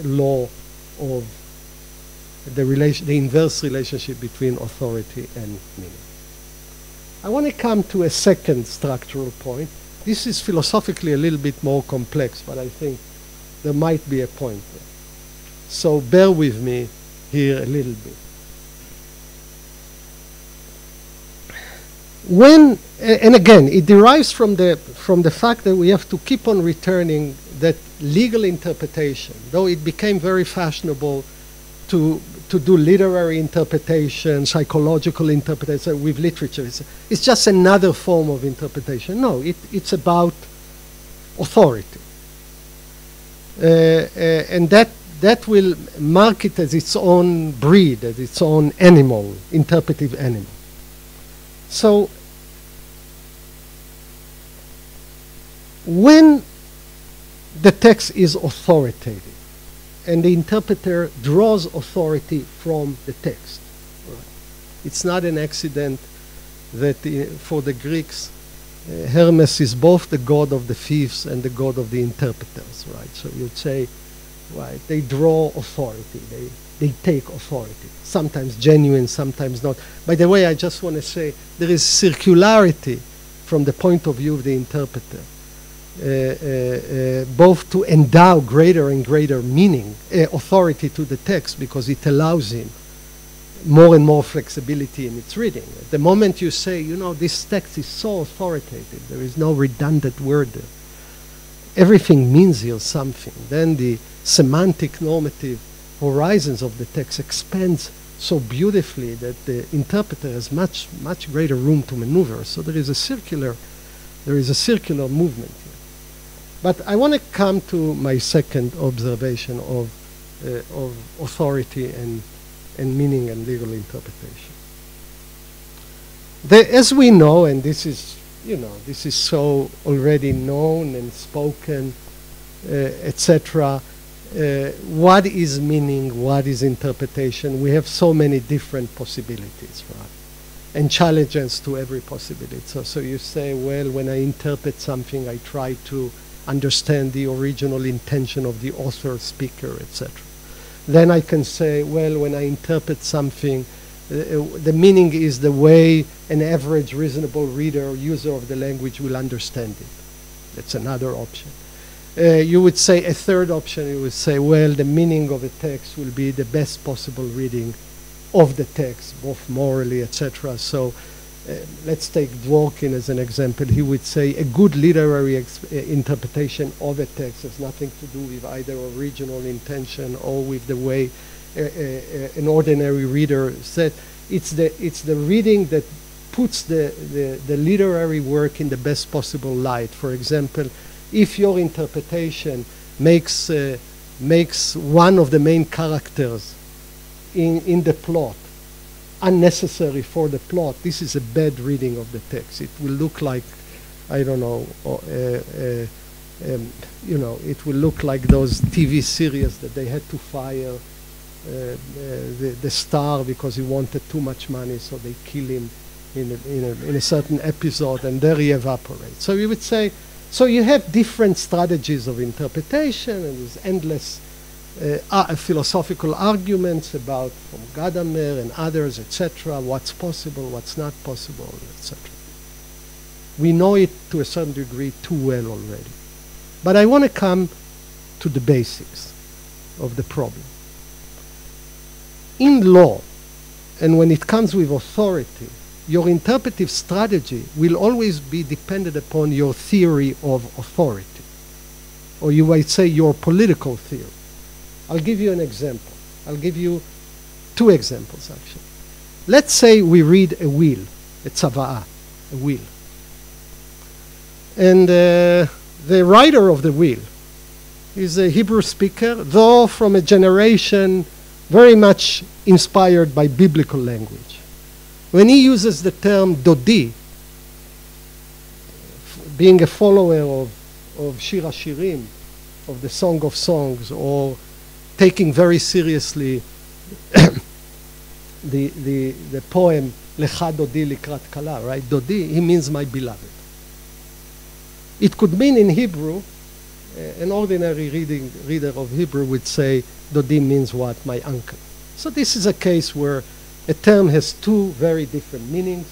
law of the inverse relationship between authority and meaning. I want to come to a second structural point. This is philosophically a little bit more complex, but I think there might be a point there. So bear with me here a little bit. And again, it derives from the fact that we have to keep on returning that legal interpretation, though it became very fashionable to do literary interpretation, psychological interpretation with literature. It's just another form of interpretation. No, it's about authority. And that will mark it as its own breed, as its own animal, interpretive animal. So when the text is authoritative and the interpreter draws authority from the text, right, it's not an accident that for the Greeks Hermes is both the god of the thieves and the god of the interpreters, right? So you'd say, right, they draw authority, they take authority, sometimes genuine, sometimes not. By the way, I just want to say there is circularity from the point of view of the interpreter, both to endow greater and greater meaning, authority to the text, because it allows him more and more flexibility in its reading. At the moment you say, you know, this text is so authoritative, there is no redundant word there, everything means here something, then the semantic normative horizons of the text expands so beautifully that the interpreter has much greater room to maneuver. So there is a circular movement here. But I want to come to my second observation of authority and meaning and legal interpretation. As we know, and this is, you know, this is so already known and spoken, etc., what is meaning, what is interpretation. We have so many different possibilities, right? And challenges to every possibility. So you say, well, when I interpret something, I try to understand the original intention of the author, speaker, etc. Then I can say, well, when I interpret something, the meaning is the way an average reasonable reader or user of the language will understand it. That's another option. You would say a third option, you would say, well, the meaning of a text will be the best possible reading of the text, both morally, etc. So let's take Dworkin as an example. He would say a good literary interpretation of a text has nothing to do with either original intention or with the way an ordinary reader said. It's the reading that puts the literary work in the best possible light. For example, if your interpretation makes one of the main characters in the plot unnecessary for the plot, this is a bad reading of the text. It will look like, I don't know, you know, it will look like those TV series that they had to fire the star because he wanted too much money, so they kill him in a certain episode, and there he evaporates. So you would say, so you have different strategies of interpretation, and there's endless philosophical arguments about, from Gadamer and others, etc., what's possible, what's not possible, etc. We know it to a certain degree too well already. But I want to come to the basics of the problem. In law, and when it comes with authority, your interpretive strategy will always be dependent upon your theory of authority, or you might say your political theory. I'll give you an example. I'll give you two examples, actually. Let's say we read a will, a tzava'ah, a will. And the writer of the will is a Hebrew speaker, though from a generation very much inspired by biblical language. When he uses the term dodi, being a follower of Shir HaShirim, of the Song of Songs, or taking very seriously the poem Lecha Dodi Likrat Kala, right? Dodi, he means my beloved. It could mean in Hebrew, an ordinary reader of Hebrew would say, Dodi means what? My uncle. So this is a case where a term has two very different meanings.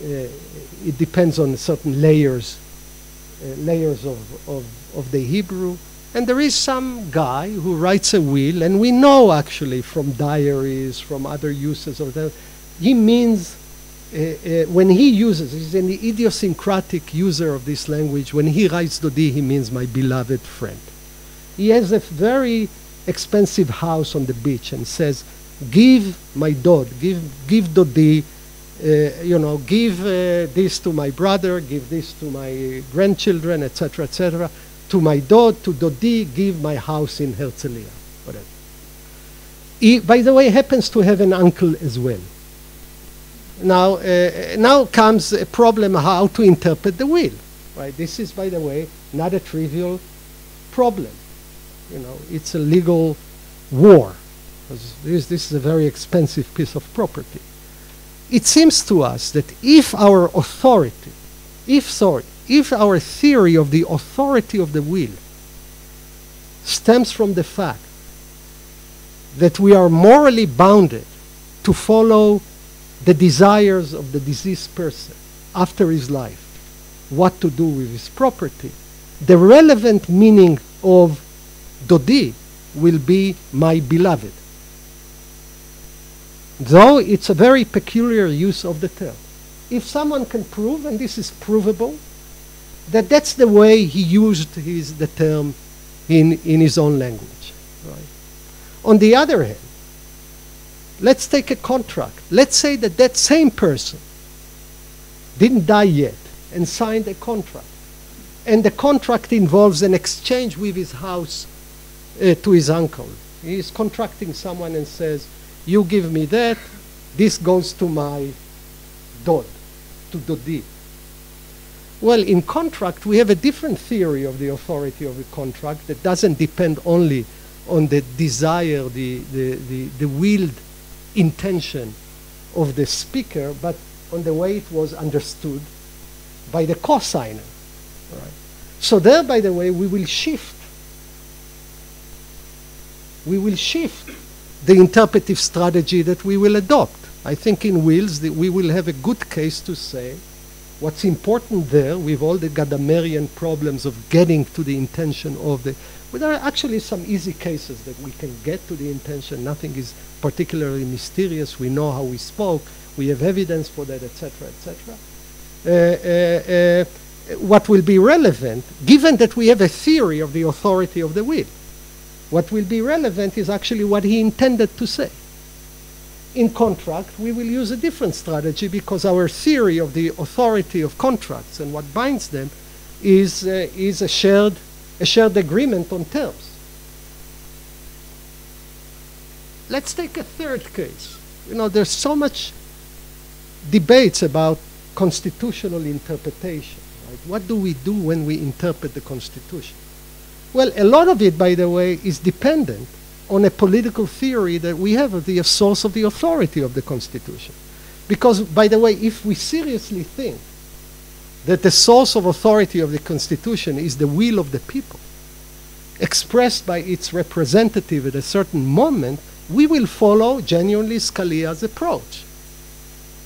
It depends on certain layers of the Hebrew. And there is some guy who writes a will, and we know actually from diaries, from other uses of that, he means, when he uses, he's an idiosyncratic user of this language, when he writes Dodi, he means my beloved friend. He has a very expensive house on the beach and says, give my dod, give Dodi, give this to my brother, give this to my grandchildren, etc., etc., to my dod, to Dodi, give my house in Herzliya, whatever. He, by the way, happens to have an uncle as well. Now comes a problem how to interpret the will. Right? This is, by the way, not a trivial problem. You know, it's a legal war. This is a very expensive piece of property. It seems to us that if our authority, if our theory of the authority of the will stems from the fact that we are morally bounded to follow the desires of the deceased person after his life, what to do with his property, the relevant meaning of Dodi will be my beloved. Though it's a very peculiar use of the term. If someone can prove, and this is provable, that that's the way he used the term in his own language. Right? On the other hand, let's take a contract. Let's say that that same person didn't die yet and signed a contract. And the contract involves an exchange with his house to his uncle. He is contracting someone and says, you give me that, this goes to my dod, to Dodi. Well, in contract, we have a different theory of the authority of the contract that doesn't depend only on the desire, the willed intention of the speaker, but on the way it was understood by the cosigner. Right? So there, by the way, we will shift. We will shift the interpretive strategy that we will adopt. I think in wills that we will have a good case to say what's important there with all the Gadamerian problems of getting to the intention of the... Well, there are actually some easy cases that we can get to the intention. Nothing is particularly mysterious. We know how we spoke. We have evidence for that, etc., etc. What will be relevant, given that we have a theory of the authority of the will, what will be relevant is actually what he intended to say. In contract, we will use a different strategy because our theory of the authority of contracts and what binds them is a shared agreement on terms. Let's take a third case. You know, there's so much debates about constitutional interpretation. Right? What do we do when we interpret the Constitution? Well, a lot of it, by the way, is dependent on a political theory that we have of the source of the authority of the Constitution. Because, by the way, if we seriously think that the source of authority of the Constitution is the will of the people, expressed by its representative at a certain moment, we will follow genuinely Scalia's approach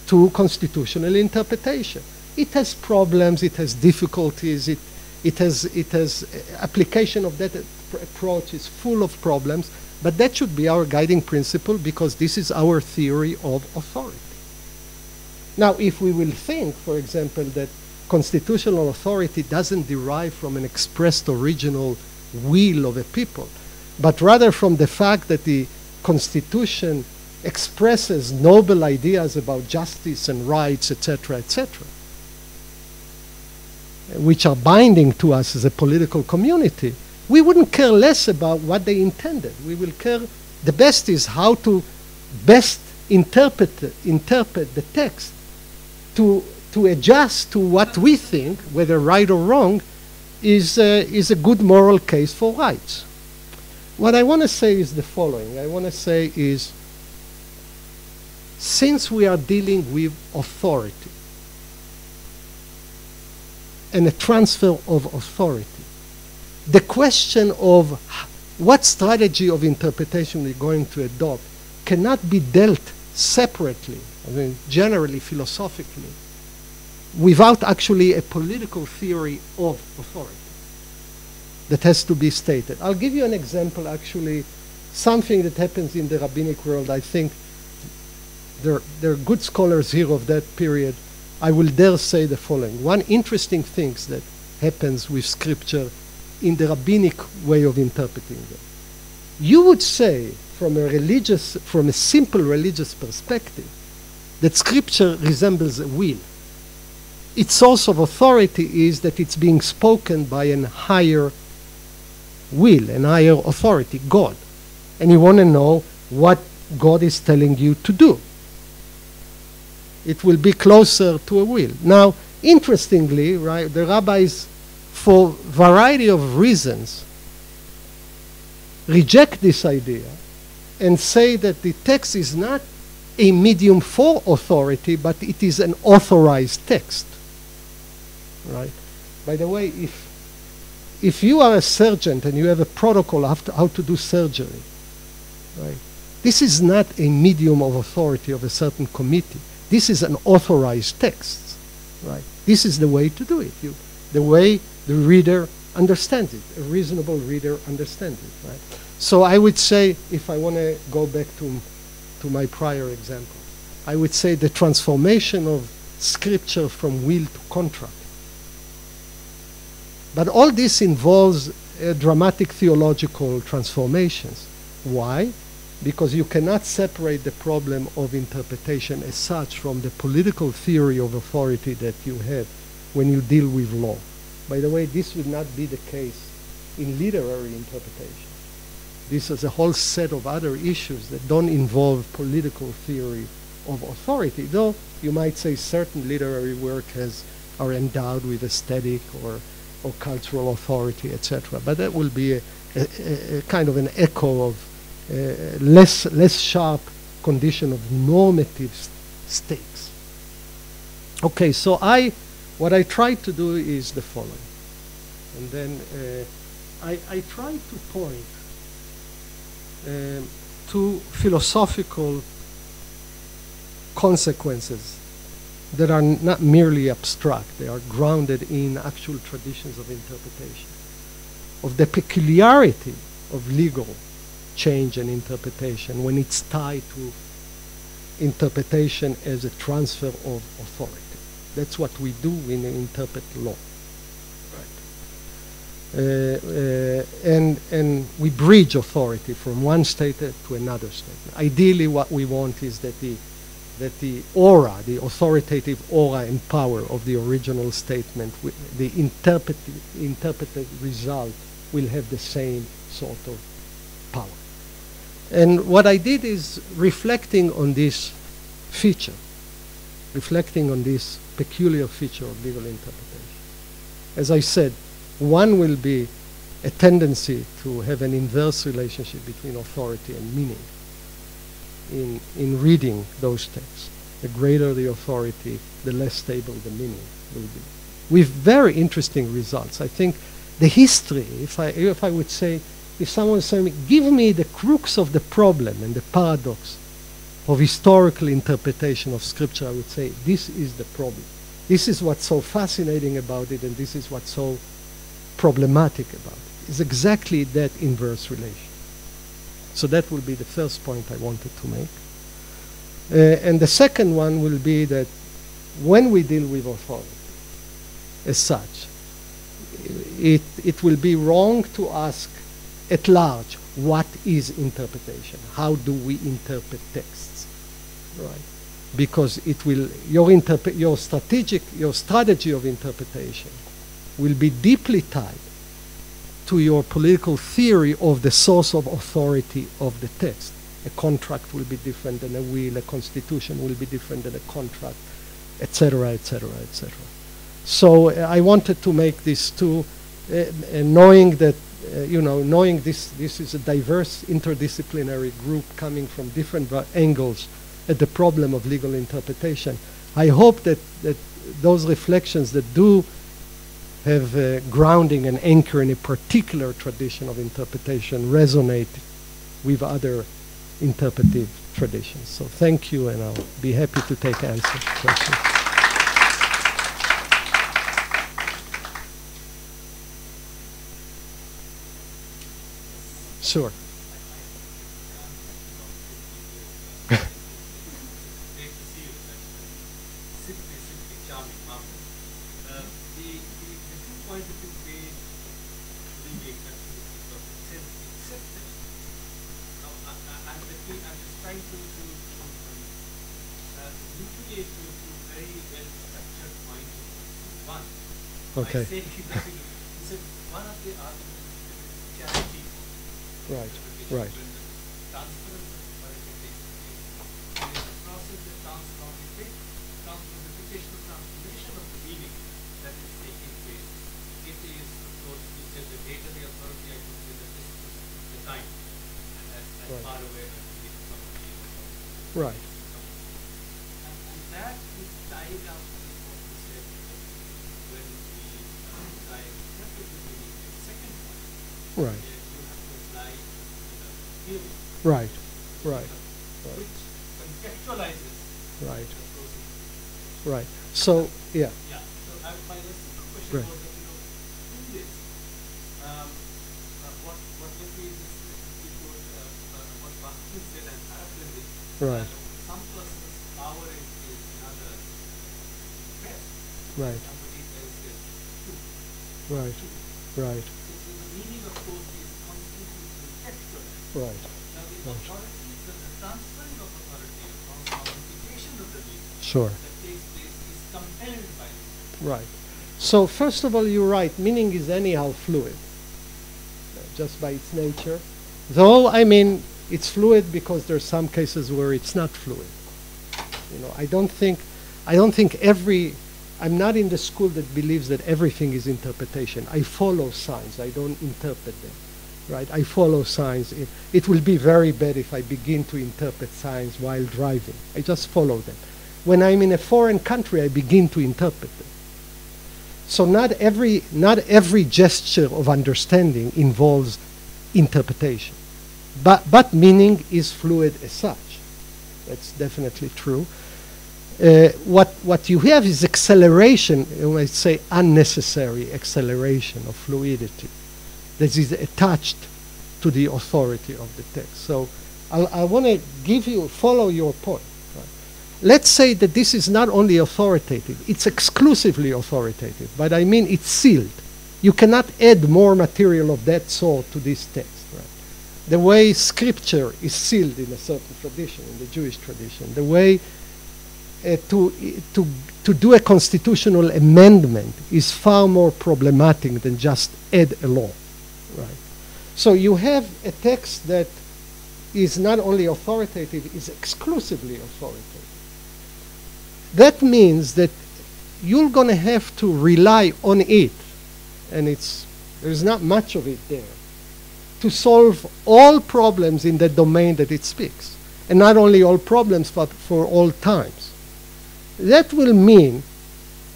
to constitutional interpretation. It has problems, it has difficulties, it has application of that approach is full of problems, but that should be our guiding principle because this is our theory of authority. Now, if we will think, for example, that constitutional authority doesn't derive from an expressed original will of a people, but rather from the fact that the Constitution expresses noble ideas about justice and rights, etc., etc., which are binding to us as a political community, we wouldn't care less about what they intended. We will care, the best is how to best interpret the text to adjust to what we think, whether right or wrong, is a good moral case for rights. What I want to say is the following. I want to say is, since we are dealing with authority and a transfer of authority, the question of what strategy of interpretation we're going to adopt cannot be dealt separately, I mean, generally, philosophically, without actually a political theory of authority that has to be stated. I'll give you an example, actually, something that happens in the rabbinic world. I think there are good scholars here of that period. I will dare say the following. One interesting thing that happens with scripture in the rabbinic way of interpreting them. You would say, from a simple religious perspective, that scripture resembles a will. Its source of authority is that it's being spoken by an higher will, an higher authority, God. And you want to know what God is telling you to do. It will be closer to a will. Now, interestingly, right, the rabbis, for a variety of reasons, reject this idea and say that the text is not a medium for authority, but it is an authorized text. Right? By the way, if you are a surgeon and you have a protocol of how to do surgery, right, this is not a medium of authority of a certain committee. This is an authorized text. Right? This is the way to do it. The way the reader understands it. A reasonable reader understands it. Right? So I would say, if I want to go back to my prior example, I would say the transformation of scripture from will to contract. But all this involves dramatic theological transformations. Why? Because you cannot separate the problem of interpretation as such from the political theory of authority that you have when you deal with law. By the way, this would not be the case in literary interpretation. This is a whole set of other issues that don't involve political theory of authority, though you might say certain literary work are endowed with aesthetic or cultural authority, etc. But that will be a kind of an echo of less sharp condition of normative states. Okay, so what I try to do is the following. And then I try to point to philosophical consequences that are not merely abstract. They are grounded in actual traditions of interpretation, of the peculiarity of legal change and interpretation when it's tied to interpretation as a transfer of authority. That's what we do when we interpret law. And we bridge authority from one state to another state. Ideally, what we want is that the aura, the authoritative aura and power of the original statement, the interpreted result will have the same sort of power. And what I did is reflecting on this feature, reflecting on this peculiar feature of legal interpretation. As I said, one will be a tendency to have an inverse relationship between authority and meaning in reading those texts. The greater the authority, the less stable the meaning will be, with very interesting results. I think the history, if I would say, if someone was saying, give me the crux of the problem and the paradox of historical interpretation of Scripture, I would say, this is the problem. This is what's so fascinating about it, and this is what's so problematic about it. It's exactly that inverse relation. So that will be the first point I wanted to make. And the second one will be that when we deal with authority as such, it will be wrong to ask at large, what is interpretation? How do we interpret texts? Right? Because it will, your strategy of interpretation will be deeply tied to your political theory of the source of authority of the text. A contract will be different than a will, a constitution will be different than a contract, etc., etc., etc. So I wanted to make these two, knowing that, knowing this is a diverse interdisciplinary group coming from different angles at the problem of legal interpretation. I hope that those reflections that do have grounding and anchor in a particular tradition of interpretation resonate with other interpretive traditions. So thank you, and I'll be happy to take questions. Sure. Okay. One of the arguments is charity. Right, right. Transference of authority takes place. There is a process of transformation of the meaning that is taking place. It is, of course, you said the greater the authority, I could say the distance, the time, and as right. Far away as the authority. Right. And that is tied up with what you said when we try to interpret the meaning. The second one. Right. Right. Right. Which contextualizes right. the process. Right. So, yeah. Yeah. So my second question right. was that, in this, what if we quote what Bakhtin said and paraphrasing, right. Some person's power is another best. Right. Somebody else is two. Right. Right. So the meaning, of course, is constantly contextual. Right. Now the authority, the transferring of authority from modification of the meaning sure. that takes place is compelled by this. Right. So first of all, you're right. Meaning is anyhow fluid, just by its nature. Though, I mean, it's fluid because there's some cases where it's not fluid. I don't think I'm not in the school that believes that everything is interpretation. I follow signs. I don't interpret them. right? I follow science. It will be very bad if I begin to interpret science while driving. I just follow them. When I'm in a foreign country, I begin to interpret them. So not every gesture of understanding involves interpretation. But meaning is fluid as such. That's definitely true. What you have is acceleration, you might say unnecessary acceleration of fluidity that is attached to the authority of the text. So I want to follow your point. Right? Let's say that this is not only authoritative, it's exclusively authoritative, but I mean it's sealed. You cannot add more material of that sort to this text. Right? The way scripture is sealed in a certain tradition, in the Jewish tradition, the way to do a constitutional amendment is far more problematic than just add a law, right? So you have a text that is not only authoritative, is exclusively authoritative. That means that you're going to have to rely on it, and there's not much of it there, to solve all problems in the domain that it speaks, and not only all problems, but for all times. That will mean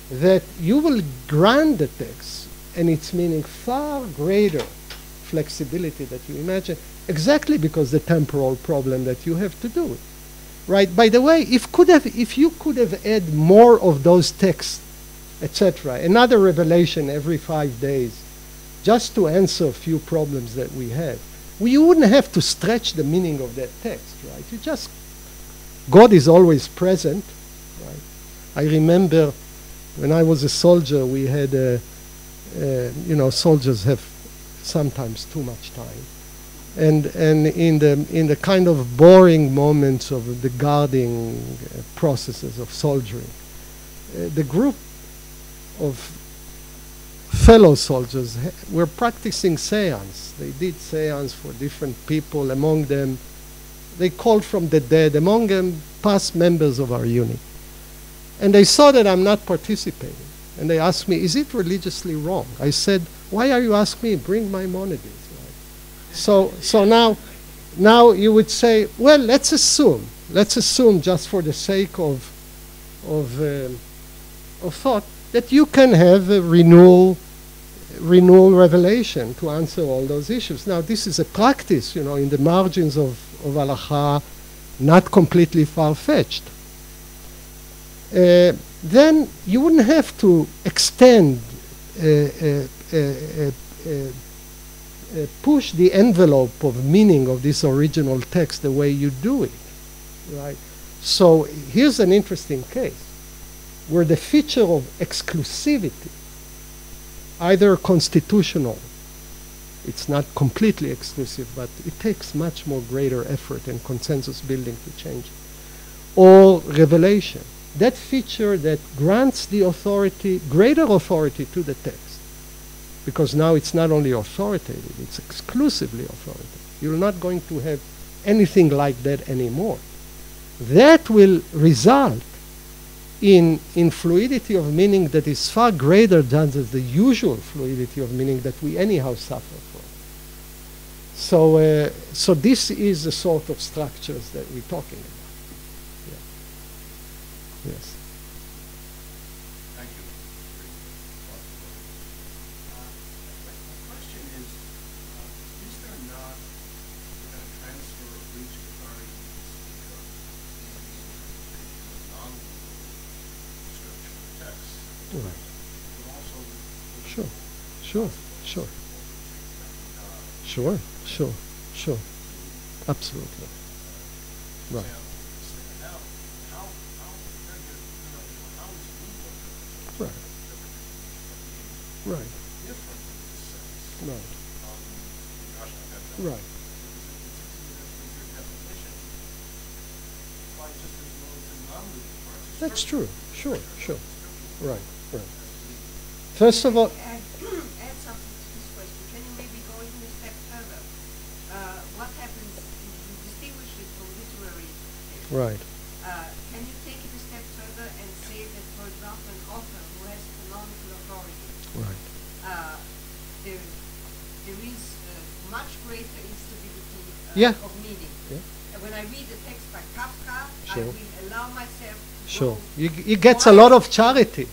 that you will grant the text and its meaning far greater flexibility that you imagine, exactly because the temporal problem that you have to do with. Right? By the way, if you could have added more of those texts, etc., another revelation every 5 days, just to answer a few problems that we have, you wouldn't have to stretch the meaning of that text, right? God is always present, right? I remember when I was a soldier, we had, soldiers have sometimes too much time. And in the kind of boring moments of the guarding processes of soldiering, the group of fellow soldiers were practicing seance. They did seance for different people. Among them, they called from the dead, among them past members of our unit. And they saw that I'm not participating. And they asked me, is it religiously wrong? I said, why are you asking me? Bring Maimonides. Right? So now you would say, well, let's assume just for the sake of thought that you can have a renewal revelation to answer all those issues. Now, this is a practice, in the margins of halacha, not completely far-fetched. Then you wouldn't have to extend, push the envelope of meaning of this original text the way you do it, right? So here's an interesting case where the feature of exclusivity, either constitutional, it's not completely exclusive, but it takes much more greater effort and consensus building to change it, or revelation. That feature that grants the authority, greater authority to the text, because now it's not only authoritative, it's exclusively authoritative. You're not going to have anything like that anymore. That will result in fluidity of meaning that is far greater than the usual fluidity of meaning that we anyhow suffer from. So this is the sort of structures that we're talking about. Yes. Thank you. My question is there not a transfer of reach of authority in the interpretation of non-legal scriptural texts? Right. But also Sure. Absolutely. Right. Right. Right. That's true. Sure. Right. First of all, Add something to this question. Can you maybe go even a step further? What happens, you distinguish it from literary text. right. Can you take it a step further and say that, for example, an author who has canonical authority, Right. there is much greater instability Yeah. of meaning. Yeah. And when I read a text by Kafka, I Sure. will allow myself to Sure. go He gets a lot of charity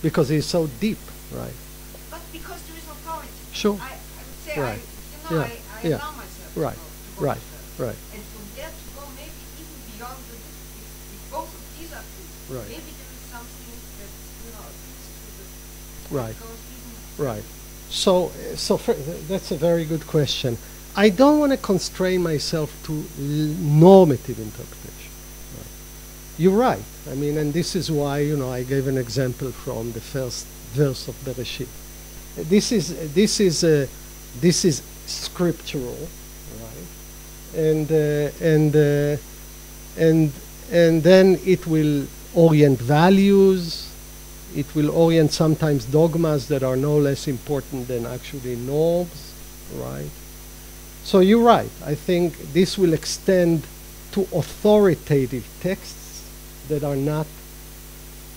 because he's so deep, right? But because there is authority. Sure. I would say, Right. I Yeah. allow myself Right. to go Right. further. Right. And from there to go maybe even beyond the if both of these are true, Right. maybe there is something that, appeals to the Right. goes even Right. So, that's a very good question. I don't want to constrain myself to normative interpretation. Right. You're right. I mean, and this is why, I gave an example from the first verse of Bereshit. This is scriptural, right? And then it will orient values. It will orient sometimes dogmas that are no less important than actually norms, right? So you're right. I think this will extend to authoritative texts that are not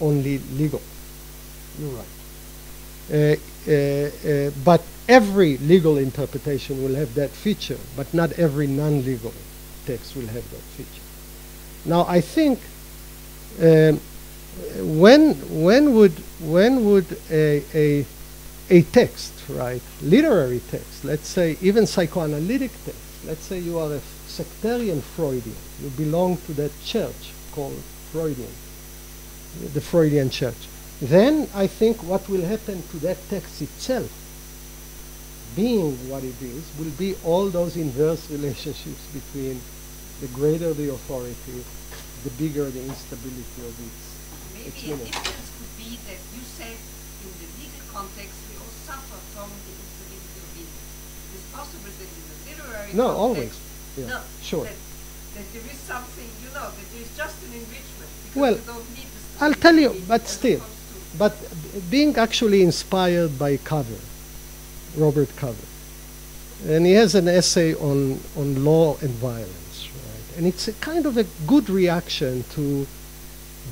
only legal. You're right. But every legal interpretation will have that feature, but not every non-legal text will have that feature. Now, I think when would a text, right, literary text, let's say even psychoanalytic text, let's say you are a sectarian Freudian, you belong to that church called Freudian, the Freudian church, then I think what will happen to that text itself, being what it is, will be all those inverse relationships between the greater the authority, the bigger the instability of its maybe a difference could be that you said in the legal context we all suffer from the instability of meaning. It is possible that in the literary context, always. Yeah, no, sure. that there is something, that there is just an enrichment because Well, you don't need the I'll tell you, stability but as still, opposed to- but being actually inspired by Cover, Robert Cover, and he has an essay on law and violence, right? And it's a kind of a good reaction to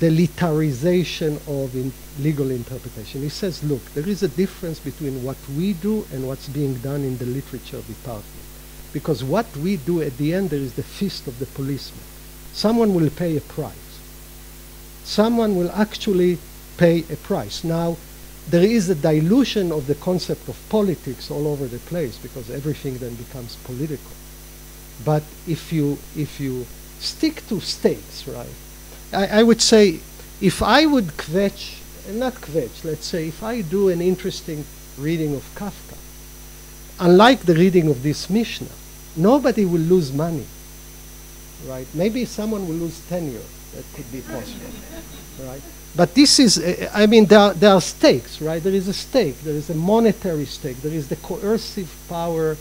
the literization of legal interpretation. He says, look, there is a difference between what we do and what's being done in the literature department. Because what we do at the end, there is the fist of the policeman. Someone will pay a price. Someone will actually pay a price. Now, there is a dilution of the concept of politics all over the place because everything then becomes political. But if you stick to stakes, right, I would say if I would let's say if I do an interesting reading of Kafka, unlike the reading of this Mishnah, nobody will lose money, right? Maybe someone will lose tenure. That could be possible, right? But this is, there are stakes, right? There is a stake. There is a monetary stake. There is the coercive power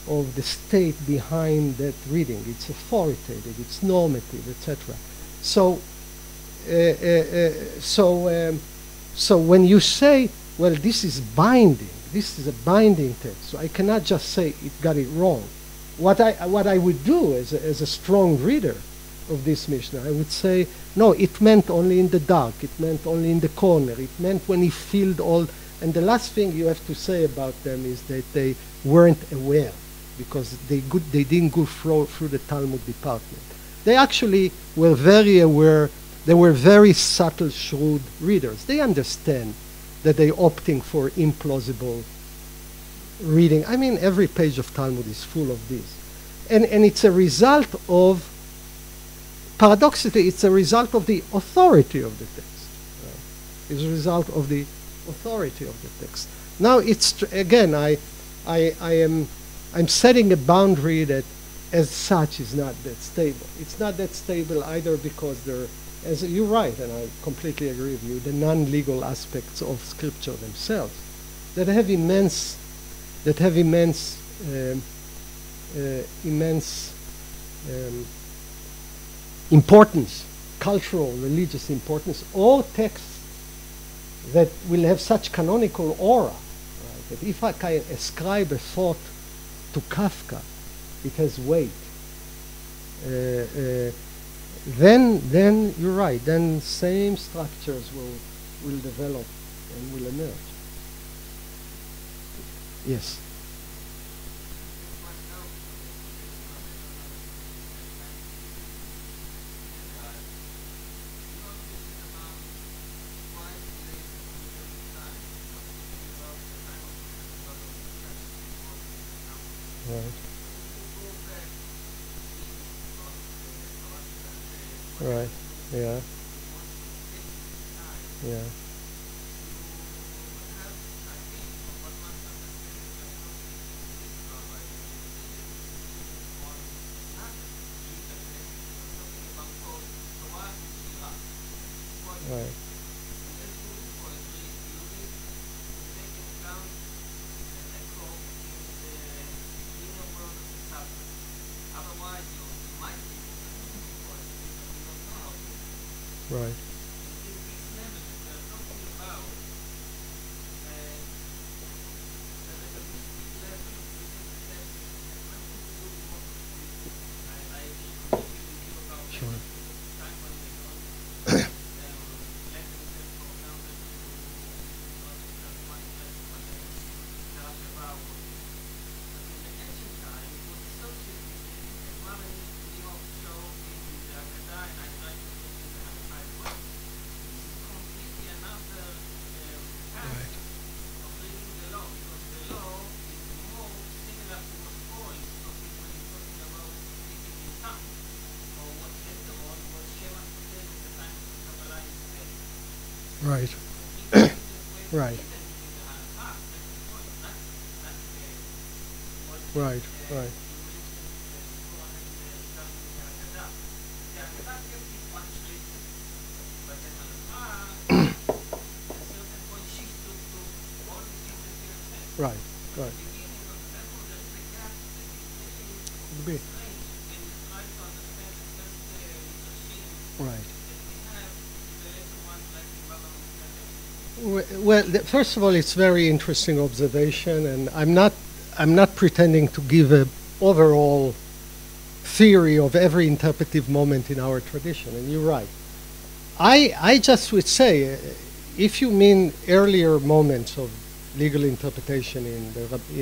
of the state behind that reading. It's authoritative. It's normative, etc. So when you say, well, this is binding, this is a binding text, so I cannot just say it got it wrong. What I would do as a strong reader of this Mishnah, I would say, no, it meant only in the dark, it meant only in the corner, it meant when he filled all, and the last thing you have to say about them is that they weren't aware, because they didn't go through the Talmud department. They actually were very aware, they were very subtle, shrewd readers. They understand that they're opting for implausible reading. I mean, every page of Talmud is full of this. And it's a result of, paradoxically, it's a result of the authority of the text. It's a result of the authority of the text. Now, it's, again, I'm setting a boundary that as such is not that stable. It's not that stable either because there, as you're right, and I completely agree with you, the non-legal aspects of scripture themselves that have immense importance, cultural, religious importance, or texts that will have such canonical aura, right, that if I can ascribe a thought to Kafka, it has weight. Then you're right. Then same structures will develop and will emerge. Yes. One Right. Yeah. Yeah. Right. Right. Sure. Right. Right. Right. Right. Right. Right. Be- Right. Well, first of all, it's very interesting observation, and I'm not pretending to give a overall theory of every interpretive moment in our tradition, and you're right. I just would say, if you mean earlier moments of legal interpretation in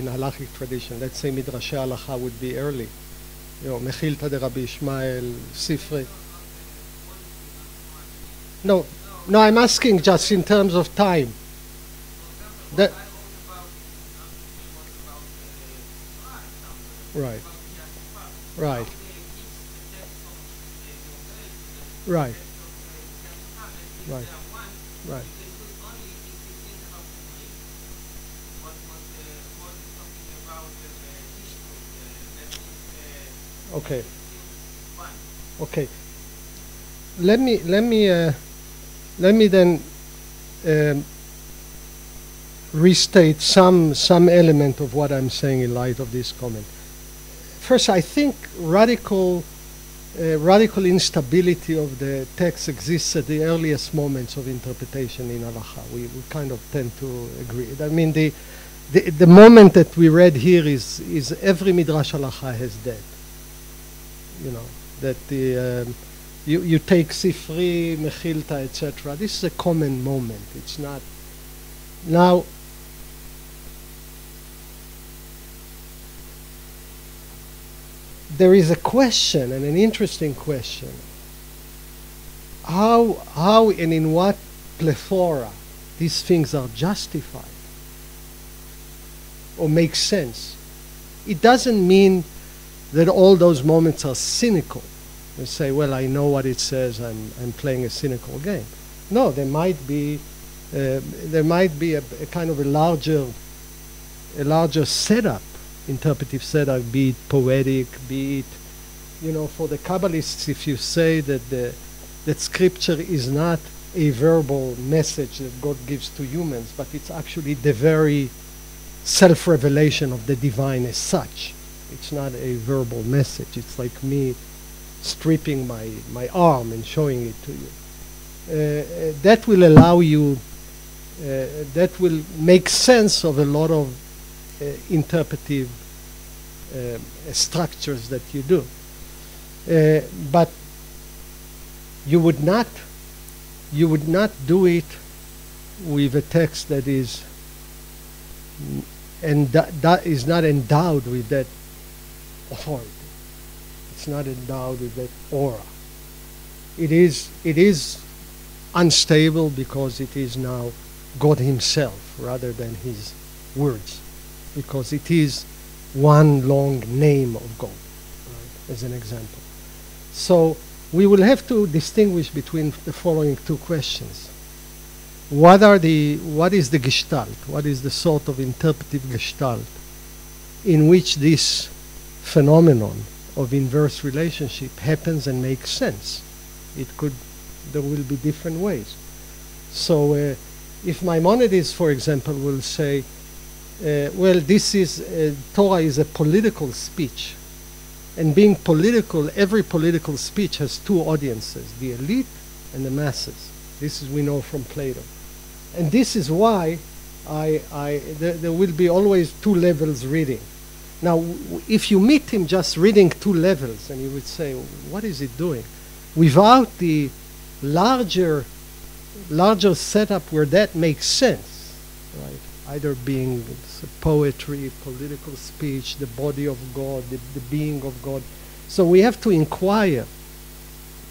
halachic tradition, let's say Midrashei Halacha would be early, Mechilta de Rabbi Ishmael, Sifrei. No, I'm asking just in terms of time. That, right, right, right, right, right. Okay. Okay. Let me then restate some element of what I'm saying in light of this comment. First, I think radical instability of the text exists at the earliest moments of interpretation in halacha. We kind of tend to agree. I mean, the moment that we read here is every midrash halacha has that. That you take Sifri, Mechilta, etc. This is a common moment. It's not. Now, there is a question, and an interesting question. How and in what plethora these things are justified or make sense? It doesn't mean that all those moments are cynical. You say, well, I know what it says, I'm playing a cynical game. No, there might be a kind of a larger setup, interpretive setup, be it poetic, be it, for the Kabbalists, if you say that Scripture is not a verbal message that God gives to humans, but it's actually the very self-revelation of the divine as such. It's not a verbal message. It's like me stripping my arm and showing it to you. That will allow you, that will make sense of a lot of interpretive structures that you do. But you would not do it with a text that is and that is not endowed with that authority. It's not endowed with that aura. It is unstable because it is now God himself rather than his words, because it is one long name of God, right, as an example. So we will have to distinguish between the following two questions. What is the gestalt? What is the sort of interpretive gestalt in which this phenomenon of inverse relationship happens and makes sense? There will be different ways. So if Maimonides, for example, will say, well, Torah is a political speech. And being political, every political speech has two audiences, the elite and the masses. This is we know from Plato. And this is why there will be always two levels reading. Now, if you meet him just reading two levels, and you would say, what is it doing? Without the larger setup where that makes sense, right? Either being poetry, political speech, the body of God, the being of God. So we have to inquire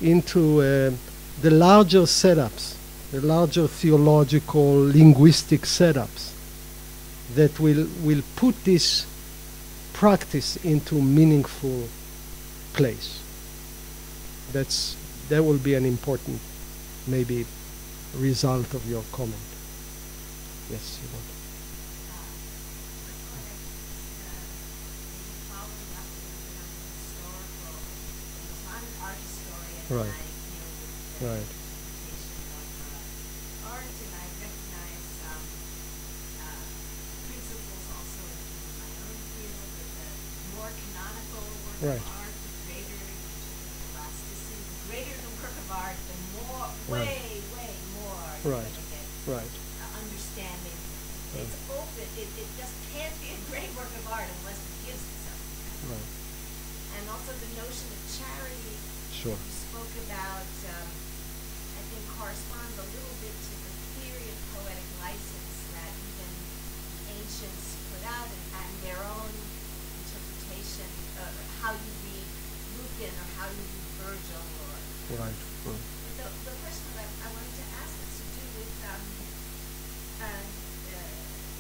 into the larger setups, the larger theological, linguistic setups that will put this practice into meaningful place. That will be an important, maybe, result of your comment. Yes, you want. Right. Right. Art, and I recognize principles also in my own field. That the more canonical work Right. of art, the greater the elasticity. The greater the work of art, the more, Right. way more Right. you're going to get Right. understanding. It's open. It just can't be a great work of art unless it gives it something. Right. And also the notion of charity Sure. you spoke about, I think corresponds a little bit to the theory of poetic license that even the ancients put out and their own interpretation of how you read Lucan or how you read Virgil or Right. the question that I wanted to ask has to do with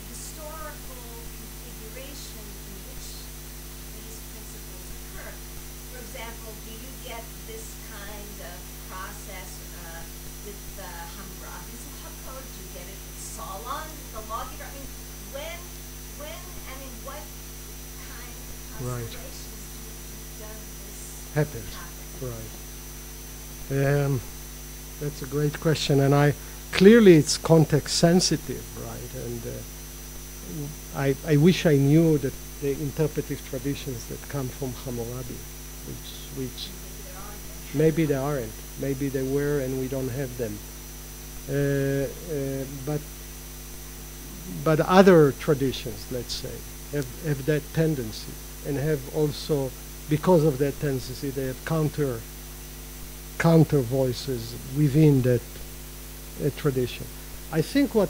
historical configuration in which these principles occur. For example, do you get this kind of process with Hammurabi's Hakod? Do you get it with Solon, the lawgiver? I mean, when and in what kind of Right. constellations does this Happens. happen? Right. That's a great question, and clearly it's context sensitive, right? And I wish I knew that the interpretive traditions that come from Hammurabi, which maybe there aren't, maybe they were and we don't have them. But other traditions, let's say, have that tendency, and have also, because of that tendency, they have counter voices within that tradition. I think what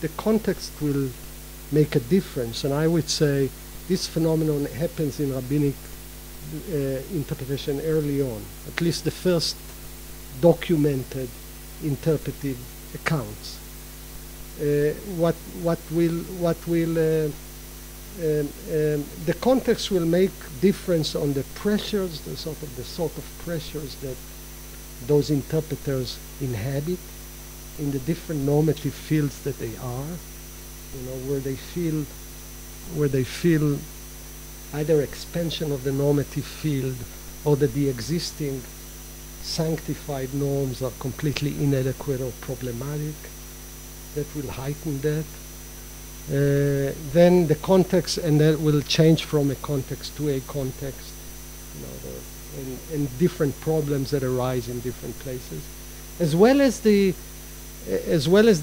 the context will make a difference, and I would say this phenomenon happens in rabbinic interpretation early on, at least the first documented interpretive accounts. The context will make difference on the pressures, the sort of pressures that those interpreters inhabit in the different normative fields that they are, where they feel either expansion of the normative field or that the existing sanctified norms are completely inadequate or problematic. That will heighten that. Then the context, and that will change from a context to a context, and different problems that arise in different places, as well as the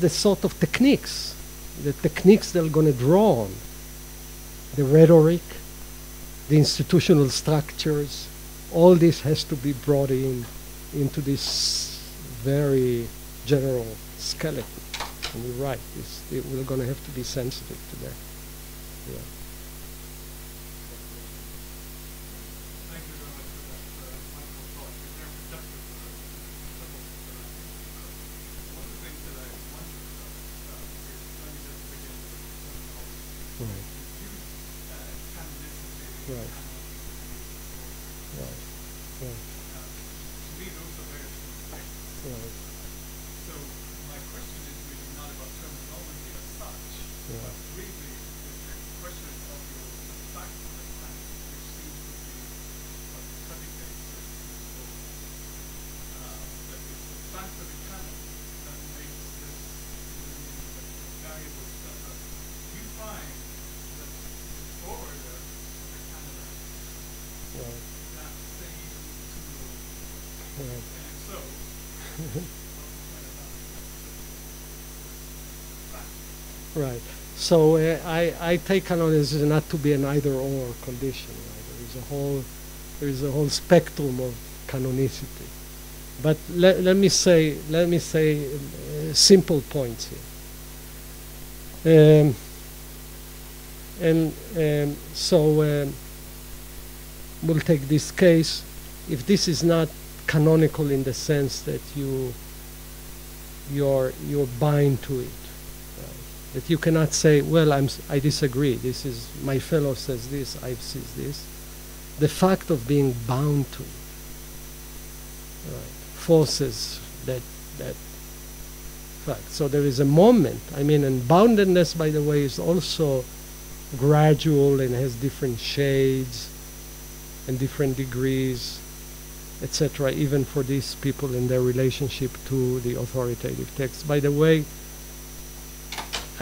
sort of techniques, the techniques they're going to draw on, the rhetoric, the institutional structures. All this has to be brought into this very general skeleton. And you're right, we're going to have to be sensitive to that. Yeah. Thank you very much for that wonderful thought. You're very productive One of the things that I wonder about is, let me just begin with terminology. Right. You use canonicity Right. Right. Right. To me, those are very strong statements. Right. So my question is really not about terminology as such, Yeah. but really the question of your fact of the planet, which seems to be what predicate your principle. That it's the fact of the planet that makes this variable stuff up. Do you find that the forwarder of the Canada Right. that same tool? Right. And if so, Right. So I take canonicity not to be an either-or condition. Right? There is a whole spectrum of canonicity. But let me say simple points here. So we'll take this case. If this is not canonical in the sense that you're bind to it, that you cannot say, well, I disagree. This is my fellow says this, I see this. The fact of being bound to it, right, forces that fact. So there is a moment. I mean, and boundedness, by the way, is also gradual and has different shades and different degrees, etc. Even for these people in their relationship to the authoritative text. By the way,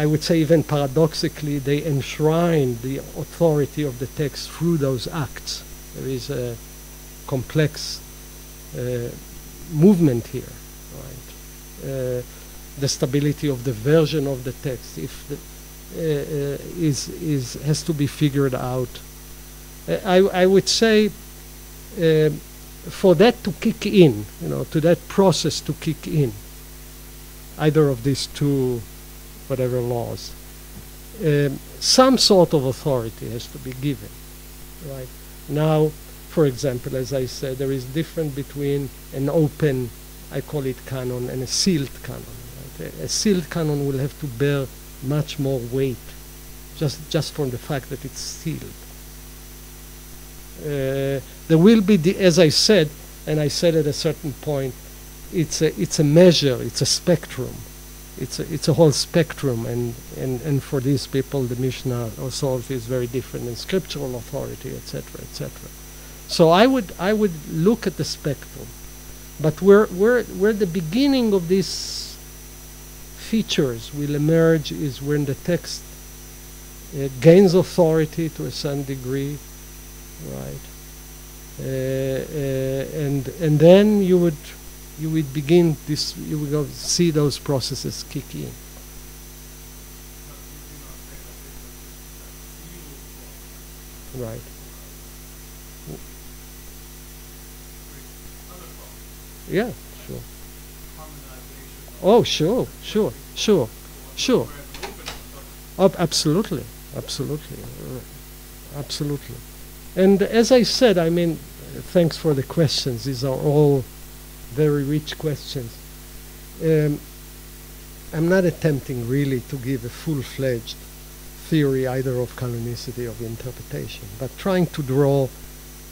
I would say even paradoxically, they enshrine the authority of the text through those acts. There is a complex movement here, right? The stability of the version of the text, if has to be figured out. I would say for that to kick in, to that process to kick in, either of these two whatever laws, some sort of authority has to be given, right? Now, for example, as I said, there is difference between an open, I call it canon, and a sealed canon. Right? A sealed canon will have to bear much more weight, just from the fact that it's sealed. There will be, as I said, and I said at a certain point, it's a measure, it's a spectrum. It's a whole spectrum, and for these people, the Mishnah authority is very different than scriptural authority, etc., etc. So I would look at the spectrum, but where the beginning of these features will emerge is when the text gains authority to a certain degree, right? And then you would begin this. You will see those processes kick in. Right. Yeah. Sure. Oh, sure. Oh, absolutely. And as I said, I mean, thanks for the questions. These are all very rich questions. I'm not attempting really to give a full-fledged theory either of canonicity or of interpretation, but trying to draw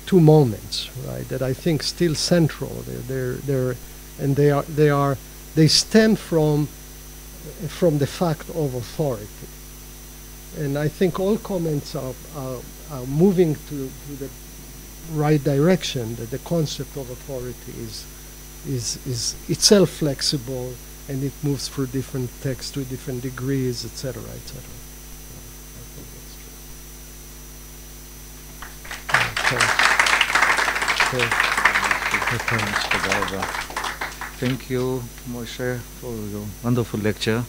two moments, right, that I think still central. They stem from the fact of authority, and I think all comments are moving to the right direction. That the concept of authority is itself flexible, and it moves through different texts to different degrees, etc., etc. I think that's true. Thank you, Moshe, for your wonderful lecture.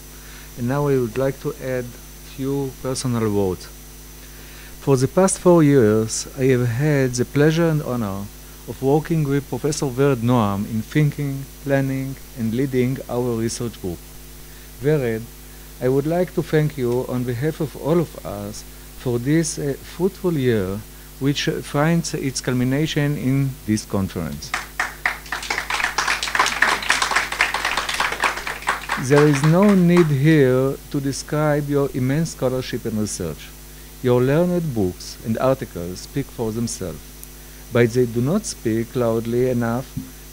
And now I would like to add a few personal words. For the past 4 years, I have had the pleasure and honor of working with Professor Vered Noam in thinking, planning, and leading our research group. Vered, I would like to thank you on behalf of all of us for this fruitful year, which finds its culmination in this conference. There is no need here to describe your immense scholarship and research. Your learned books and articles speak for themselves, but they do not speak loudly enough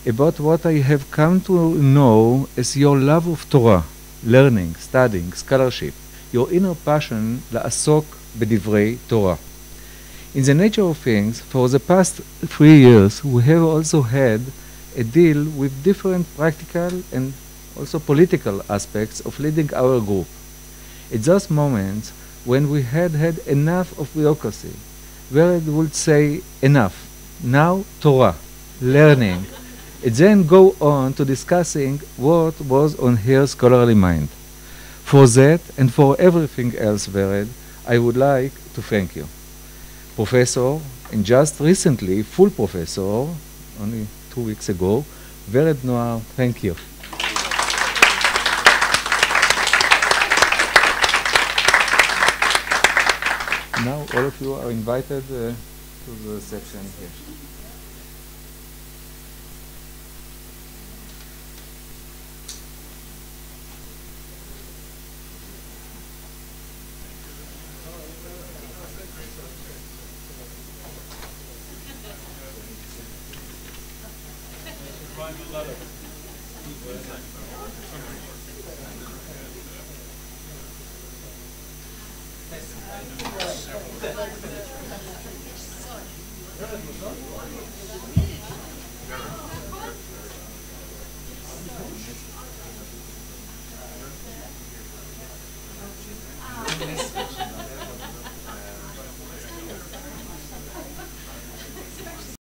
about what I have come to know as your love of Torah, learning, studying, scholarship, your inner passion לעסוק בדברי תורה. In the nature of things, for the past 3 years, we have also had a deal with different practical and also political aspects of leading our group. At those moments when we had enough of bureaucracy, where it would say enough, now Torah, learning, and then go on to discussing what was on her scholarly mind. For that and for everything else, Vered, I would like to thank you. Professor, and just recently, full professor, only 2 weeks ago, Vered Noah, thank you. Now all of you are invited to the section here.